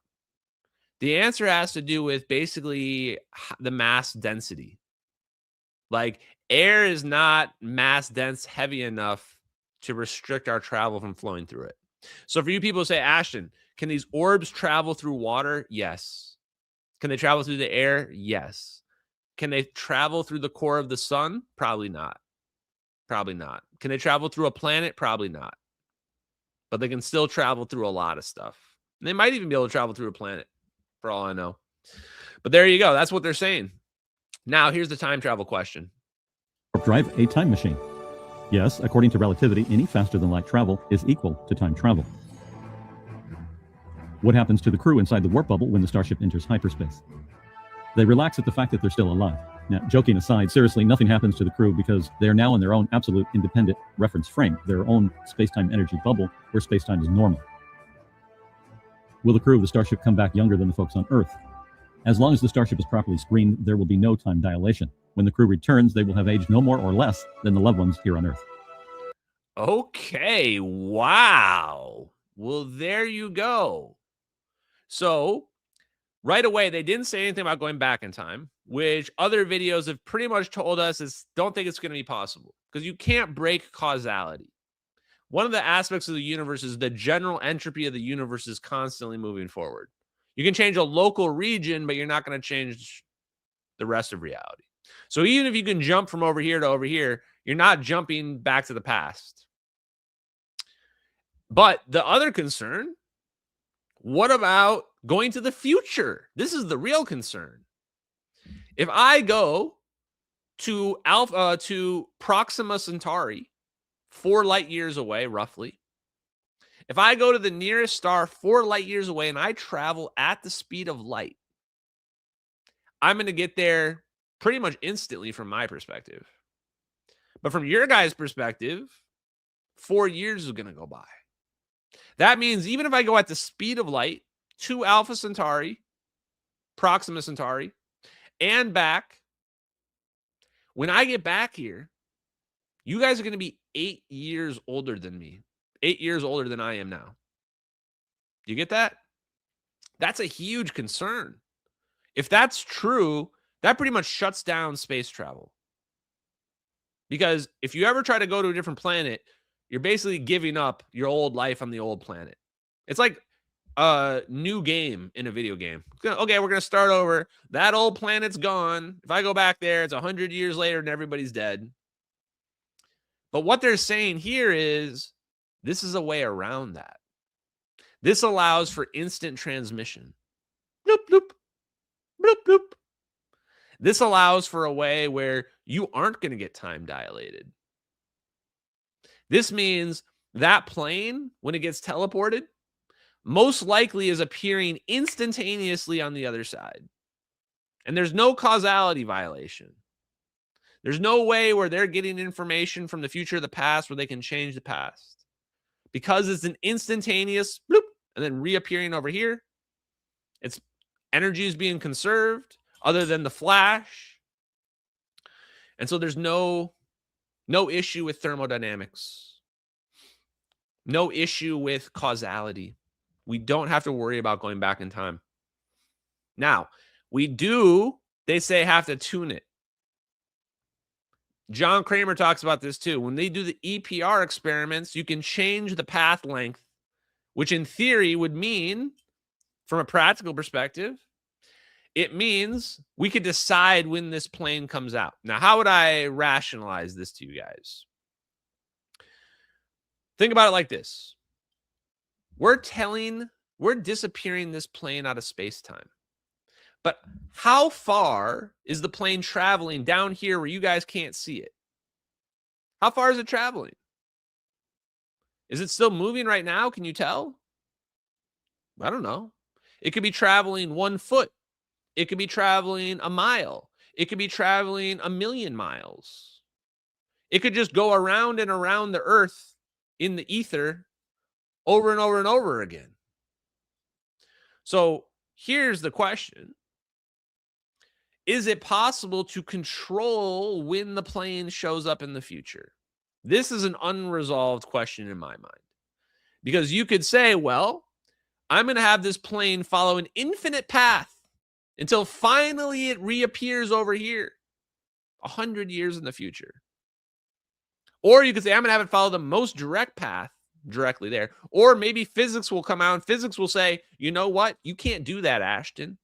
The answer has to do with basically the mass density. Like, air is not mass dense heavy enough to restrict our travel from flowing through it. So for you people who say, Ashton, can these orbs travel through water? Yes. Can they travel through the air? Yes. Can they travel through the core of the sun? Probably not. Probably not. Can they travel through a planet? Probably not. But they can still travel through a lot of stuff. And they might even be able to travel through a planet, for all I know. But there you go. That's what they're saying. Now, here's the time travel question. Drive a time machine. Yes, according to relativity, any faster than light travel is equal to time travel. What happens to the crew inside the warp bubble when the starship enters hyperspace? They relax at the fact that they're still alive. Now, joking aside, seriously, nothing happens to the crew because they're now in their own absolute independent reference frame, their own space-time energy bubble where space-time is normal. Will the crew of the starship come back younger than the folks on Earth? As long as the starship is properly screened, there will be no time dilation. When the crew returns, they will have aged no more or less than the loved ones here on Earth. Okay, wow. Well, there you go. So, right away, they didn't say anything about going back in time, which other videos have pretty much told us is don't think it's going to be possible because you can't break causality. One of the aspects of the universe is the general entropy of the universe is constantly moving forward. You can change a local region, but you're not going to change the rest of reality. So even if you can jump from over here to over here, you're not jumping back to the past. But the other concern, what about going to the future? This is the real concern. If I go to Proxima Centauri, 4 light years away, roughly. If I go to the nearest star 4 light years away and I travel at the speed of light, I'm going to get there pretty much instantly from my perspective. But from your guys' perspective, 4 years is going to go by. That means even if I go at the speed of light to Alpha Centauri, Proxima Centauri, and back, when I get back here, you guys are going to be 8 years older than me. 8 years older than I am now. You get that? That's a huge concern. If that's true, that pretty much shuts down space travel. Because if you ever try to go to a different planet, you're basically giving up your old life on the old planet. It's like a new game in a video game. Okay, we're going to start over. That old planet's gone. If I go back there, it's 100 years later and everybody's dead. But what they're saying here is this is a way around that. This allows for instant transmission. Bloop, bloop, bloop, bloop. This allows for a way where you aren't going to get time dilated. This means that plane, when it gets teleported, most likely is appearing instantaneously on the other side. And there's no causality violation. There's no way where they're getting information from the future or the past where they can change the past. Because it's an instantaneous bloop and then reappearing over here. Its energy is being conserved other than the flash. And so there's no issue with thermodynamics. No issue with causality. We don't have to worry about going back in time. Now, we do, they say, have to tune it. John Kramer talks about this too. When they do the EPR experiments, you can change the path length, which in theory would mean, from a practical perspective, it means we could decide when this plane comes out. Now, how would I rationalize this to you guys? Think about it like this. We're disappearing this plane out of space-time. But how far is the plane traveling down here where you guys can't see it? How far is it traveling? Is it still moving right now? Can you tell? I don't know. It could be traveling 1 foot. It could be traveling a mile. It could be traveling 1,000,000 miles. It could just go around and around the Earth in the ether over and over and over again. So here's the question. Is it possible to control when the plane shows up in the future? This is an unresolved question in my mind. Because you could say, well, I'm going to have this plane follow an infinite path until finally it reappears over here 100 years in the future. Or you could say, I'm going to have it follow the most direct path directly there. Or maybe physics will come out and physics will say, you know what? You can't do that, Ashton.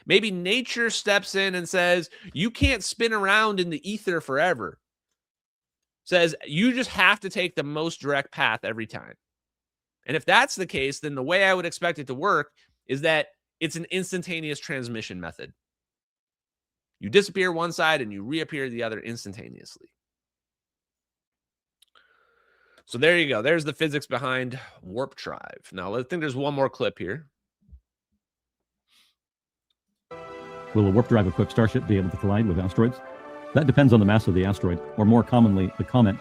Maybe nature steps in and says, you can't spin around in the ether forever. Says, you just have to take the most direct path every time. And if that's the case, then the way I would expect it to work is that it's an instantaneous transmission method. You disappear one side and you reappear the other instantaneously. So there you go. There's the physics behind warp drive. Now, I think there's one more clip here. Will a warp drive equipped starship be able to collide with asteroids? That depends on the mass of the asteroid, or more commonly, the comet.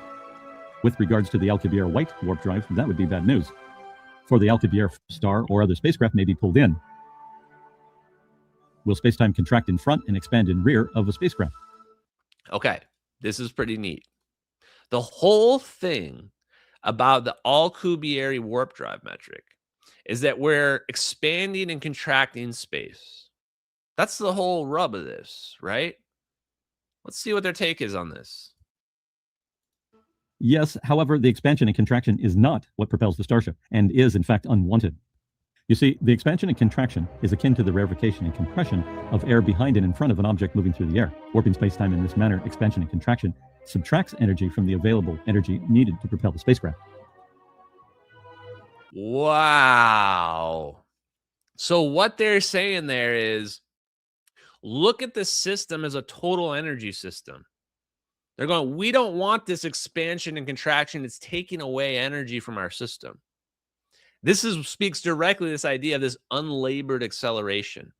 With regards to the Alcubierre White warp drive, that would be bad news. For the Alcubierre star or other spacecraft may be pulled in. Will spacetime contract in front and expand in rear of a spacecraft? Okay, this is pretty neat. The whole thing about the Alcubierre warp drive metric is that we're expanding and contracting space. That's the whole rub of this, right? Let's see what their take is on this. Yes, however, the expansion and contraction is not what propels the starship, and is in fact unwanted. You see, the expansion and contraction is akin to the rarefaction and compression of air behind and in front of an object moving through the air. Warping spacetime in this manner, expansion and contraction, subtracts energy from the available energy needed to propel the spacecraft. Wow. So what they're saying there is, look at the system as a total energy system. They're going, we don't want this expansion and contraction. It's taking away energy from our system. This speaks directly to this idea of this unlabored acceleration.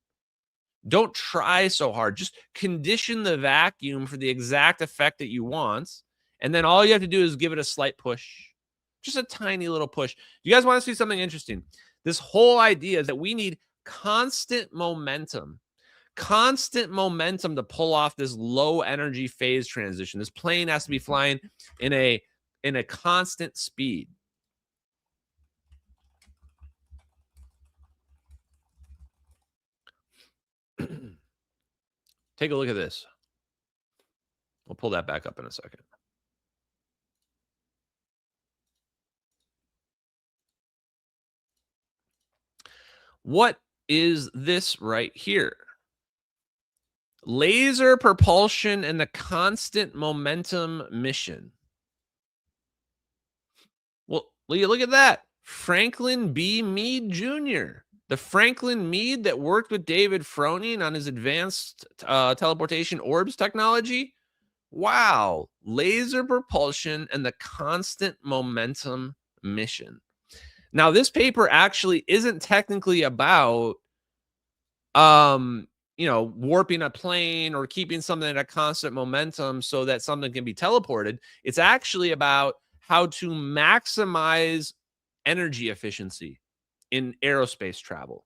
Don't try so hard. Just condition the vacuum for the exact effect that you want. And then all you have to do is give it a slight push. Just a tiny little push. You guys want to see something interesting? This whole idea is that we need constant momentum to pull off this low energy phase transition. This plane has to be flying in a constant speed. Take a look at this. We'll pull that back up in a second. What is this right here? Laser propulsion and the constant momentum mission. Well, look at that. Franklin B. Meade Jr., the Franklin Meade that worked with David Froning on his advanced teleportation orbs technology. Wow. Laser propulsion and the constant momentum mission. Now, this paper actually isn't technically about, warping a plane or keeping something at a constant momentum so that something can be teleported. It's actually about how to maximize energy efficiency in aerospace travel,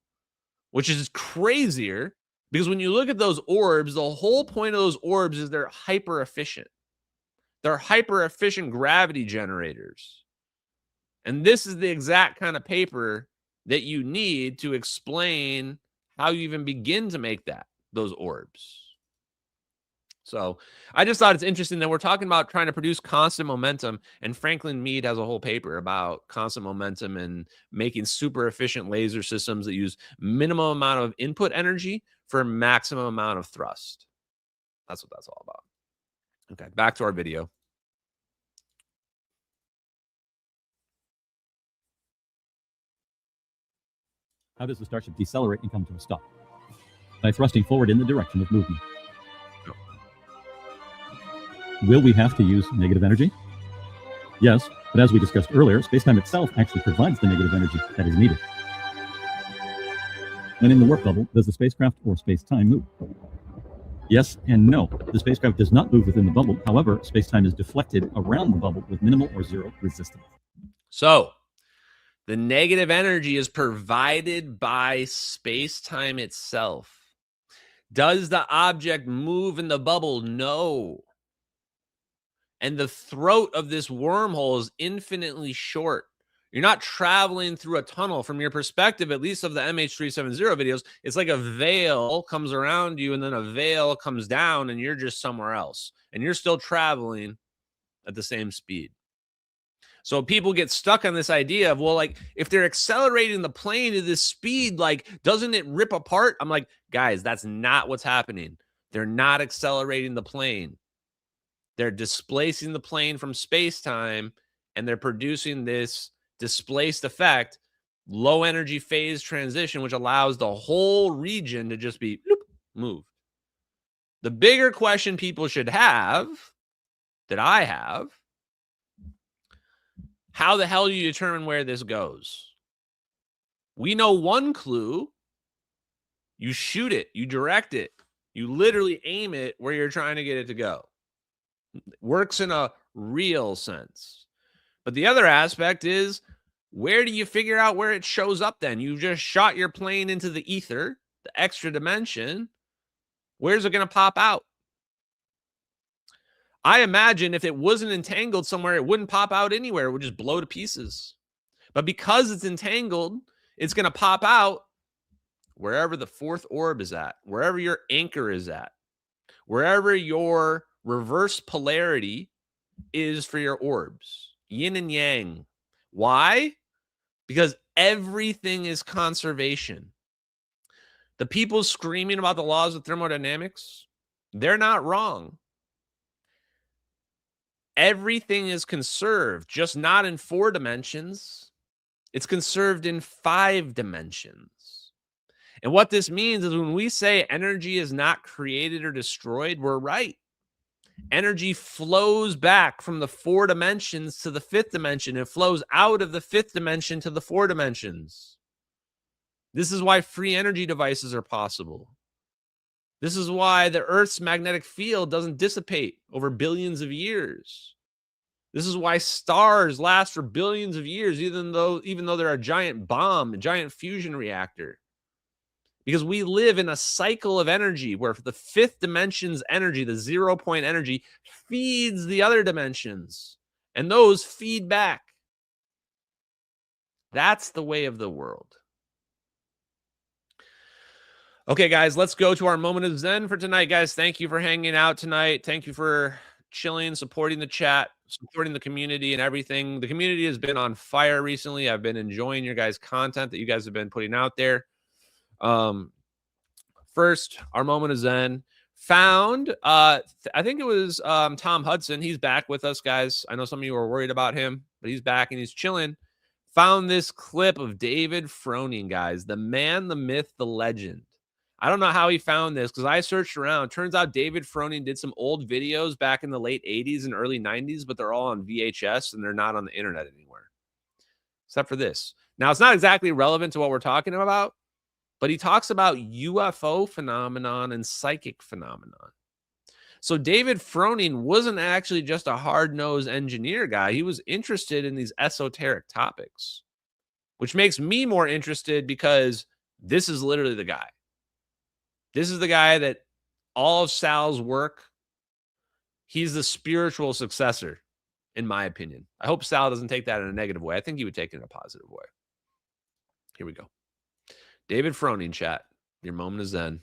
which is crazier because when you look at those orbs, the whole point of those orbs is they're hyper efficient. They're hyper efficient gravity generators. And this is the exact kind of paper that you need to explain how you even begin to make those orbs. So I just thought it's interesting that we're talking about trying to produce constant momentum, and Franklin Meade has a whole paper about constant momentum and making super efficient laser systems that use minimum amount of input energy for maximum amount of thrust. That's what that's all about. Okay, back to our video. How does the starship decelerate and come to a stop? By thrusting forward in the direction of movement. Will we have to use negative energy? Yes, but as we discussed earlier, spacetime itself actually provides the negative energy that is needed. When in the warp bubble, does the spacecraft or spacetime move? Yes and no. The spacecraft does not move within the bubble. However, spacetime is deflected around the bubble with minimal or zero resistance. So, the negative energy is provided by spacetime itself. Does the object move in the bubble? No. And the throat of this wormhole is infinitely short. You're not traveling through a tunnel from your perspective, at least of the MH370 videos. It's like a veil comes around you and then a veil comes down and you're just somewhere else. And you're still traveling at the same speed. So people get stuck on this idea of, well, like, if they're accelerating the plane to this speed, like, doesn't it rip apart? I'm like, guys, that's not what's happening. They're not accelerating the plane. They're displacing the plane from space-time, and they're producing this displaced effect, low energy phase transition, which allows the whole region to just be moved. The bigger question people should have, that I have, how the hell do you determine where this goes? We know one clue. You shoot it. You direct it. You literally aim it where you're trying to get it to go. It works in a real sense. But the other aspect is, where do you figure out where it shows up then? You just shot your plane into the ether, the extra dimension. Where's it going to pop out? I imagine if it wasn't entangled somewhere, it wouldn't pop out anywhere. It would just blow to pieces. But because it's entangled, it's going to pop out wherever the fourth orb is at, wherever your anchor is at, wherever your reverse polarity is for your orbs, yin and yang. Why? Because everything is conservation. The people screaming about the laws of thermodynamics, they're not wrong. Everything is conserved, just not in 4 dimensions. It's conserved in 5 dimensions. And what this means is when we say energy is not created or destroyed, we're right. Energy flows back from the 4 dimensions to the 5th dimension. It flows out of the 5th dimension to the 4 dimensions. This is why free energy devices are possible. This is why the Earth's magnetic field doesn't dissipate over billions of years. This is why stars last for billions of years, even though they're a giant bomb, a giant fusion reactor. Because we live in a cycle of energy where the 5th dimension's energy, the 0 point energy, feeds the other dimensions. And those feed back. That's the way of the world. Okay, guys, let's go to our moment of Zen for tonight. Guys, thank you for hanging out tonight. Thank you for chilling, supporting the chat, supporting the community and everything. The community has been on fire recently. I've been enjoying your guys' content that you guys have been putting out there. First, our moment of Zen found, I think it was Tom Hudson. He's back with us, guys. I know some of you were worried about him, but he's back and he's chilling. Found this clip of David Froning, guys. The man, the myth, the legend. I don't know how he found this because I searched around. Turns out David Froning did some old videos back in the late 80s and early 90s, but they're all on VHS and they're not on the internet anywhere. Except for this. Now, it's not exactly relevant to what we're talking about, but he talks about UFO phenomenon and psychic phenomenon. So David Froning wasn't actually just a hard-nosed engineer guy. He was interested in these esoteric topics, which makes me more interested because this is literally the guy. This is the guy that all of Sal's work, he's the spiritual successor, in my opinion. I hope Sal doesn't take that in a negative way. I think he would take it in a positive way. Here we go. David Froning, chat. Your moment is Zen.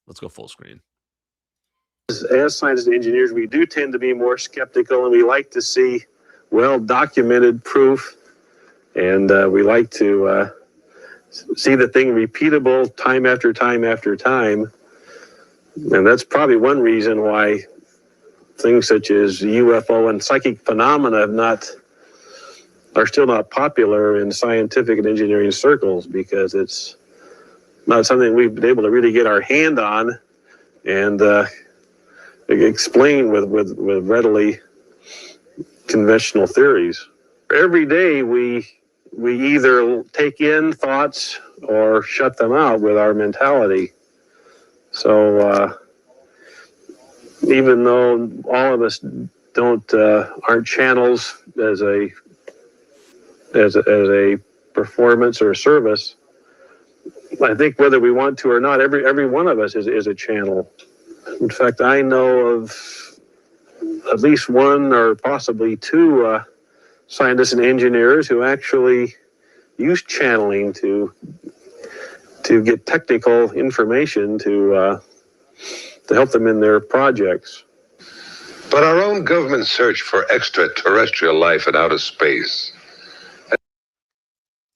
Let's go full screen. As scientists and engineers, we do tend to be more skeptical, and we like to see well-documented proof, and we like to see the thing repeatable time after time after time. And that's probably one reason why things such as UFO and psychic phenomena are still not popular in scientific and engineering circles, because it's not something we've been able to really get our hand on and explain with readily conventional theories. Every day we either take in thoughts or shut them out with our mentality. So even though all of us aren't channels as a performance or a service, I think whether we want to or not, every one of us is a channel. In fact, I know of at least one or possibly two scientists and engineers who actually use channeling to get technical information to help them in their projects. But our own government search for extraterrestrial life in outer space.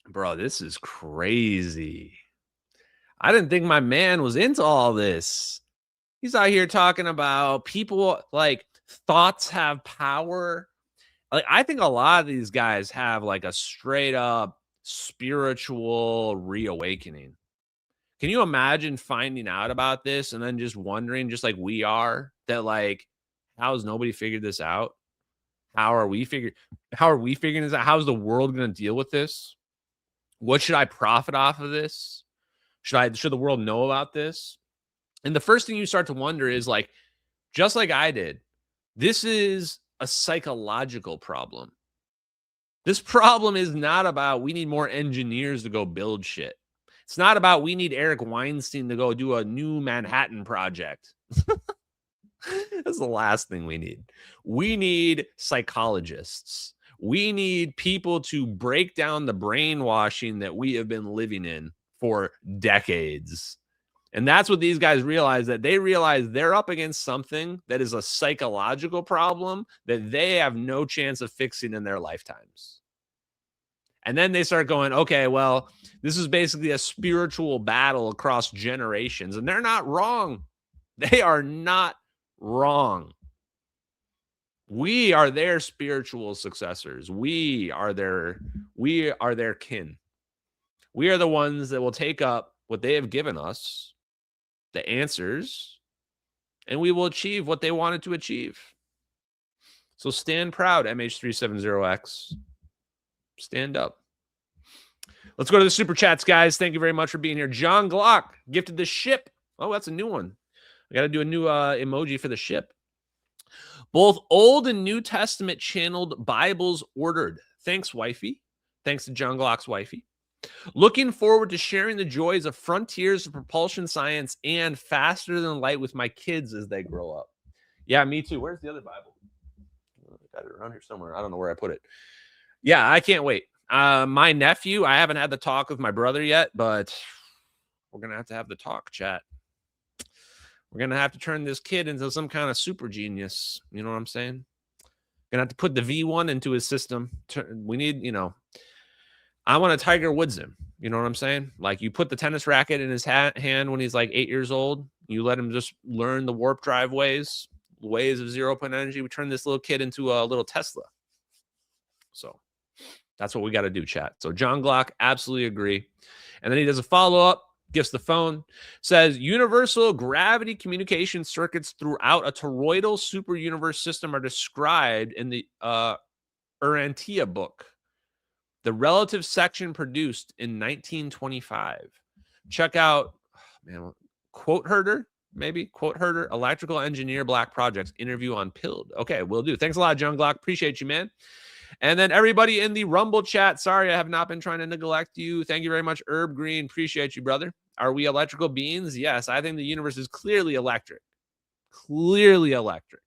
Bro, this is crazy. I didn't think my man was into all this. He's out here talking about people like thoughts have power. Like, I think a lot of these guys have like a straight up spiritual reawakening. Can you imagine finding out about this and then just wondering, just like we are, that like, how has nobody figured this out? How are we figuring this out? How is the world going to deal with this? What should I profit off of this? Should the world know about this? And the first thing you start to wonder is like, just like I did, this is a psychological problem. This problem is not about we need more engineers to go build shit. It's not about we need Eric Weinstein to go do a new Manhattan project. That's the last thing we need. We need psychologists. We need people to break down the brainwashing that we have been living in for decades. And that's what these guys realize, that they realize they're up against something that is a psychological problem that they have no chance of fixing in their lifetimes. And then they start going, okay, well, this is basically a spiritual battle across generations. And they're not wrong. They are not wrong. We are their spiritual successors. We are their kin. We are the ones that will take up what they have given us, the answers, and we will achieve what they wanted to achieve. So stand proud, MH370X. Stand up. Let's go to the super chats, guys. Thank you very much for being here. John Glock gifted the ship. Oh, that's a new one. I got to do a new emoji for the ship. Both Old and New Testament channeled Bibles ordered. Thanks, wifey. Thanks to John Glock's wifey. Looking forward to sharing the joys of frontiers of propulsion science and faster than light with my kids as they grow up. Yeah, me too. Where's the other Bible? I got it around here somewhere. I don't know where I put it. Yeah, I can't wait. My nephew, I haven't had the talk with my brother yet, but we're going to have the talk, chat. We're going to have to turn this kid into some kind of super genius. You know what I'm saying? Going to have to put the V1 into his system. We need, I want to Tiger Woods him. You know what I'm saying? Like, you put the tennis racket in his hand when he's like 8 years old. You let him just learn the warp drive ways of 0 point energy. We turn this little kid into a little Tesla. So that's what we got to do, chat. So John Glock, absolutely agree. And then he does a follow-up, gifts the phone, says universal gravity communication circuits throughout a toroidal super universe system are described in the Urantia book, the relative section produced in 1925. Check out, Quote Herder, maybe? Quote Herder, Electrical Engineer Black Projects, interview on Pilled. Okay, will do. Thanks a lot, John Glock. Appreciate you, man. And then everybody in the Rumble chat, sorry, I have not been trying to neglect you. Thank you very much, Herb Green. Appreciate you, brother. Are we electrical beings? Yes, I think the universe is clearly electric. Clearly electric.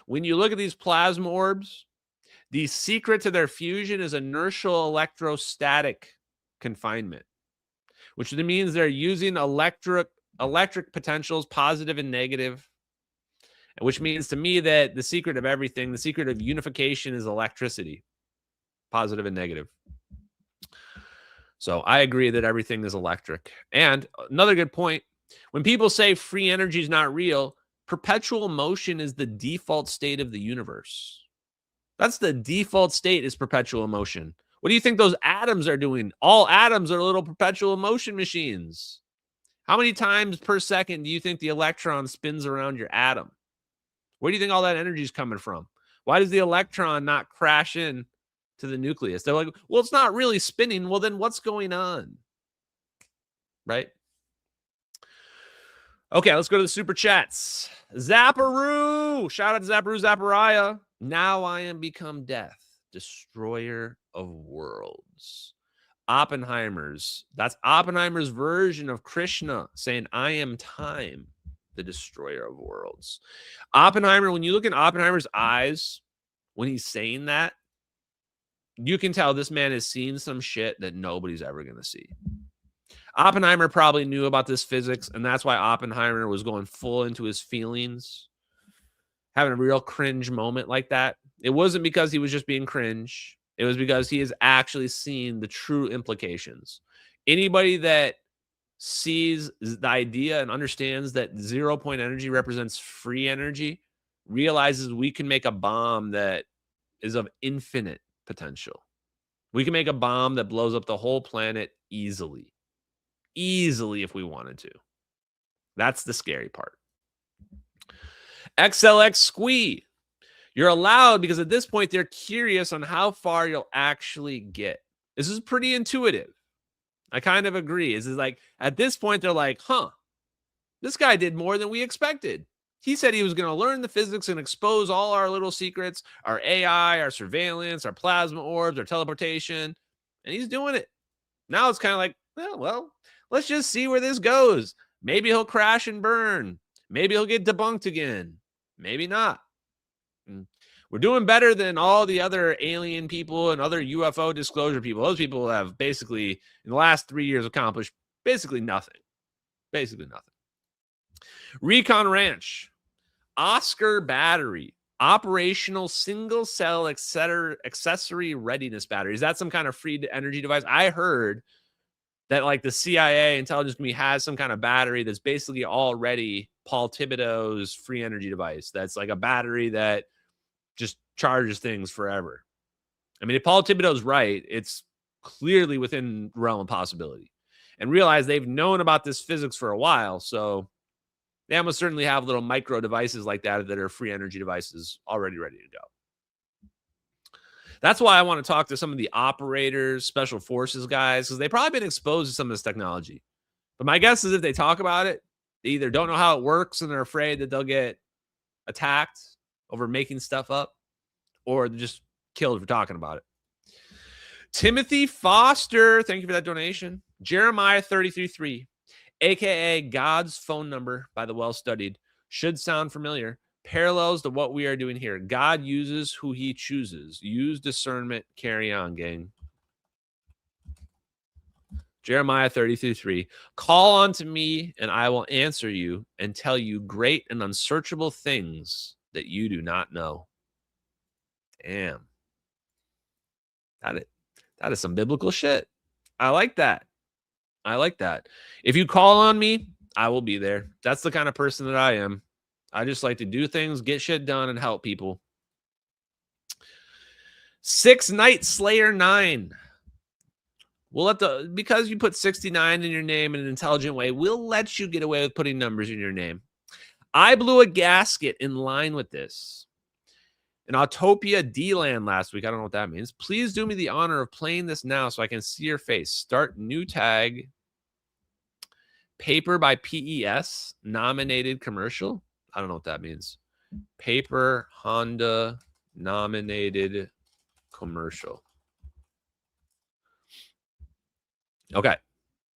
When you look at these plasma orbs, the secret to their fusion is inertial electrostatic confinement, which means they're using electric potentials, positive and negative, which means to me that the secret of everything, the secret of unification is electricity, positive and negative. So I agree that everything is electric. And another good point, when people say free energy is not real, perpetual motion is the default state of the universe. That's the default state, is perpetual motion. What do you think those atoms are doing? All atoms are little perpetual motion machines. How many times per second do you think the electron spins around your atom? Where do you think all that energy is coming from? Why does the electron not crash in to the nucleus? They're like, well, it's not really spinning. Well, then what's going on? Right? Okay, let's go to the super chats. Zapparoo. Shout out to Zapparoo Zappariah. Now I am become death, destroyer of worlds. That's Oppenheimer's version of Krishna saying, I am time, the destroyer of worlds. Oppenheimer, when you look in Oppenheimer's eyes, when he's saying that, you can tell this man has seen some shit that nobody's ever going to see. Oppenheimer probably knew about this physics, and that's why Oppenheimer was going full into his feelings, having a real cringe moment like that. It wasn't because he was just being cringe. It was because he has actually seen the true implications. Anybody that sees the idea and understands that 0 point energy represents free energy realizes we can make a bomb that is of infinite potential. We can make a bomb that blows up the whole planet easily if we wanted to. That's the scary part. XLX Squee, you're allowed because at this point they're curious on how far you'll actually get. This is pretty intuitive. I kind of agree. This is like, at this point, they're like, this guy did more than we expected. He said he was going to learn the physics and expose all our little secrets, our AI, our surveillance, our plasma orbs, our teleportation, and he's doing it. Now it's kind of like, well, let's just see where this goes. Maybe he'll crash and burn. Maybe he'll get debunked again. Maybe not. We're doing better than all the other alien people and other UFO disclosure people. Those people have basically, in the last 3 years, accomplished basically nothing. Basically nothing. Recon Ranch. Oscar battery. Operational single cell accessory readiness battery. Is that some kind of free energy device? I heard that like the CIA intelligence community has some kind of battery that's basically already Paul Thibodeau's free energy device. That's like a battery that just charges things forever. I mean, if Paul Thibodeau's right, it's clearly within the realm of possibility. And realize they've known about this physics for a while, so they almost certainly have little micro devices like that that are free energy devices already ready to go. That's why I want to talk to some of the operators, special forces guys, because they've probably been exposed to some of this technology. But my guess is if they talk about it, they either don't know how it works and they're afraid that they'll get attacked over making stuff up, or they're just killed for talking about it. Timothy Foster, thank you for that donation. Jeremiah 33:3, a.k.a. God's phone number by the well-studied, should sound familiar. Parallels to what we are doing here. God uses who he chooses. Use discernment. Carry on, gang. Jeremiah 33:3. Call unto me, and I will answer you and tell you great and unsearchable things that you do not know. Damn. That is some biblical shit. I like that. I like that. If you call on me, I will be there. That's the kind of person that I am. I just like to do things, get shit done, and help people. 6 Night Slayer 9. We'll let because you put 69 in your name in an intelligent way, we'll let you get away with putting numbers in your name. I blew a gasket in line with this. In Autopia D-Land last week. I don't know what that means. Please do me the honor of playing this now so I can see your face. Start new tag. Paper by PES. Nominated commercial. I don't know what that means. Paper Honda nominated commercial. Okay.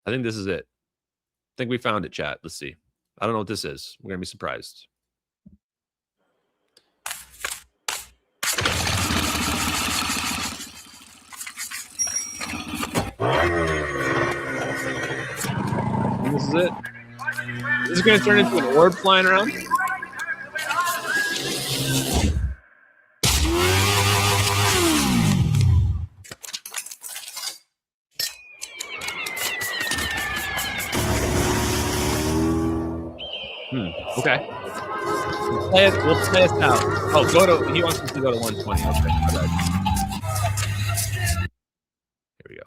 I think this is it. I think we found it, chat. Let's see. I don't know what this is. We're going to be surprised. And this is it. This is going to turn into an orb flying around. Okay. We'll play it out. Oh, he wants us to go to 120. Okay. Here we go.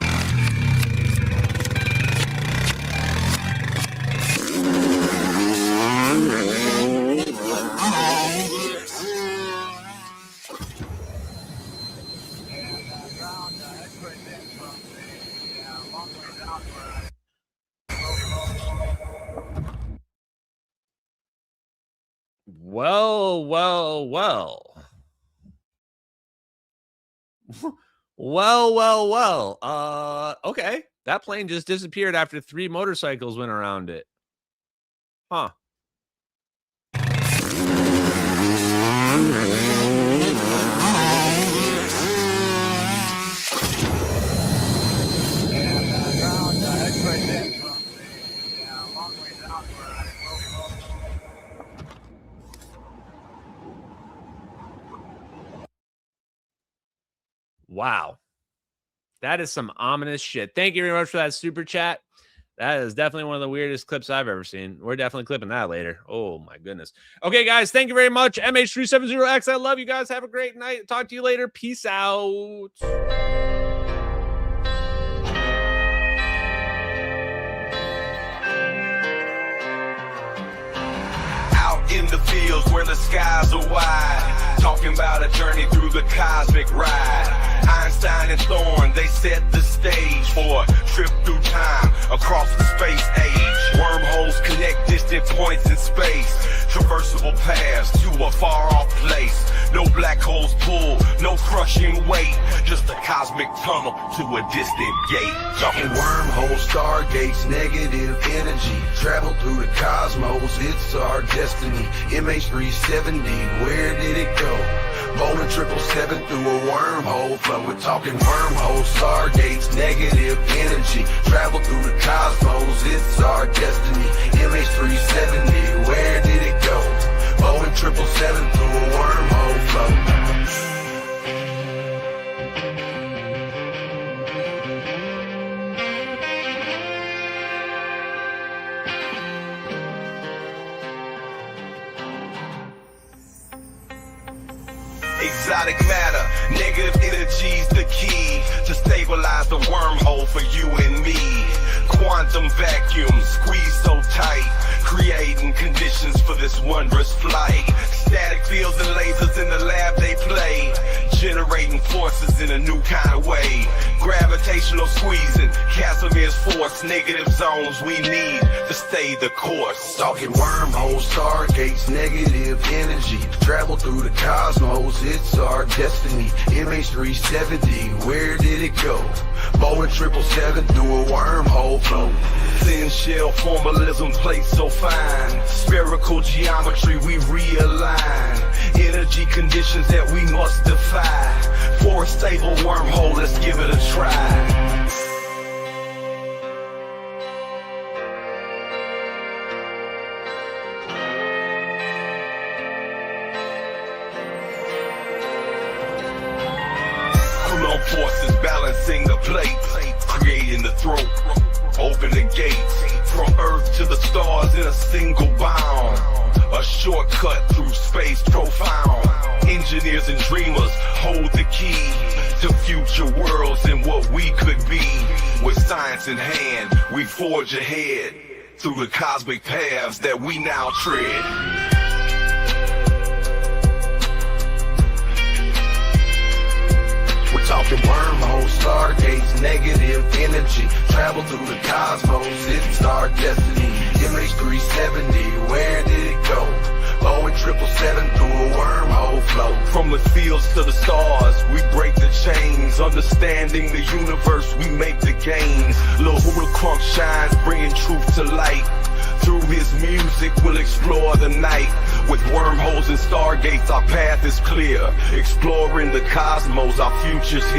Well. Okay. That plane just disappeared after 3 motorcycles went around it. Huh. Wow. That is some ominous shit. Thank you very much for that super chat. That is definitely one of the weirdest clips I've ever seen. We're definitely clipping that later. Oh, my goodness. Okay, guys, thank you very much. MH370X, I love you guys. Have a great night. Talk to you later. Peace out. Out in the fields where the skies are wide, talking about a journey through the cosmic ride. Einstein and Thorne, they set the stage for a trip through time across the space age. Wormholes connect distant points in space, traversable paths to a far-off place. No black holes pull, no crushing weight. Just a cosmic tunnel to a distant gate. Talking wormholes, stargates, negative energy. Travel through the cosmos, it's our destiny. MH370, where did it go? Bowling 777 through a wormhole flow. We're talking wormholes, stargates, negative energy. Travel through the cosmos, it's our destiny. MH370, where did it go? Bowling 777 through a wormhole flow. Exotic matter, negative energy's the key to stabilize the wormhole for you and me. Quantum vacuum squeezed so tight, creating conditions for this wondrous flight. Static fields and lasers in the lab they play, generating forces in a new kind of way. Gravitational squeezing, Casimir's force, negative zones we need to stay the course. Talking wormholes, stargates, negative energy. Travel through the cosmos, it's our destiny. MH370, where did it go? Bowling 777 through a wormhole flow. Thin shell formalism played so fine. Spherical geometry we realign. Energy conditions that we must defy. For a stable wormhole, let's give it a try. Coulomb forces balancing the plates, creating the throat, open the gates, from Earth to the stars in a single bound. A shortcut through space profound. Engineers and dreamers hold the key to future worlds and what we could be. With science in hand, we forge ahead through the cosmic paths that we now tread. We're talking wormholes, stargates, negative energy. Travel through the cosmos, it's our destiny. MH370, where did it go? Boeing 777 through a wormhole flow. From the fields to the stars, we break the chains. Understanding the universe, we make the gains. Lil Hula Crunk shines, bringing truth to light. Through his music, we'll explore the night. With wormholes and stargates, our path is clear. Exploring the cosmos, our future's here.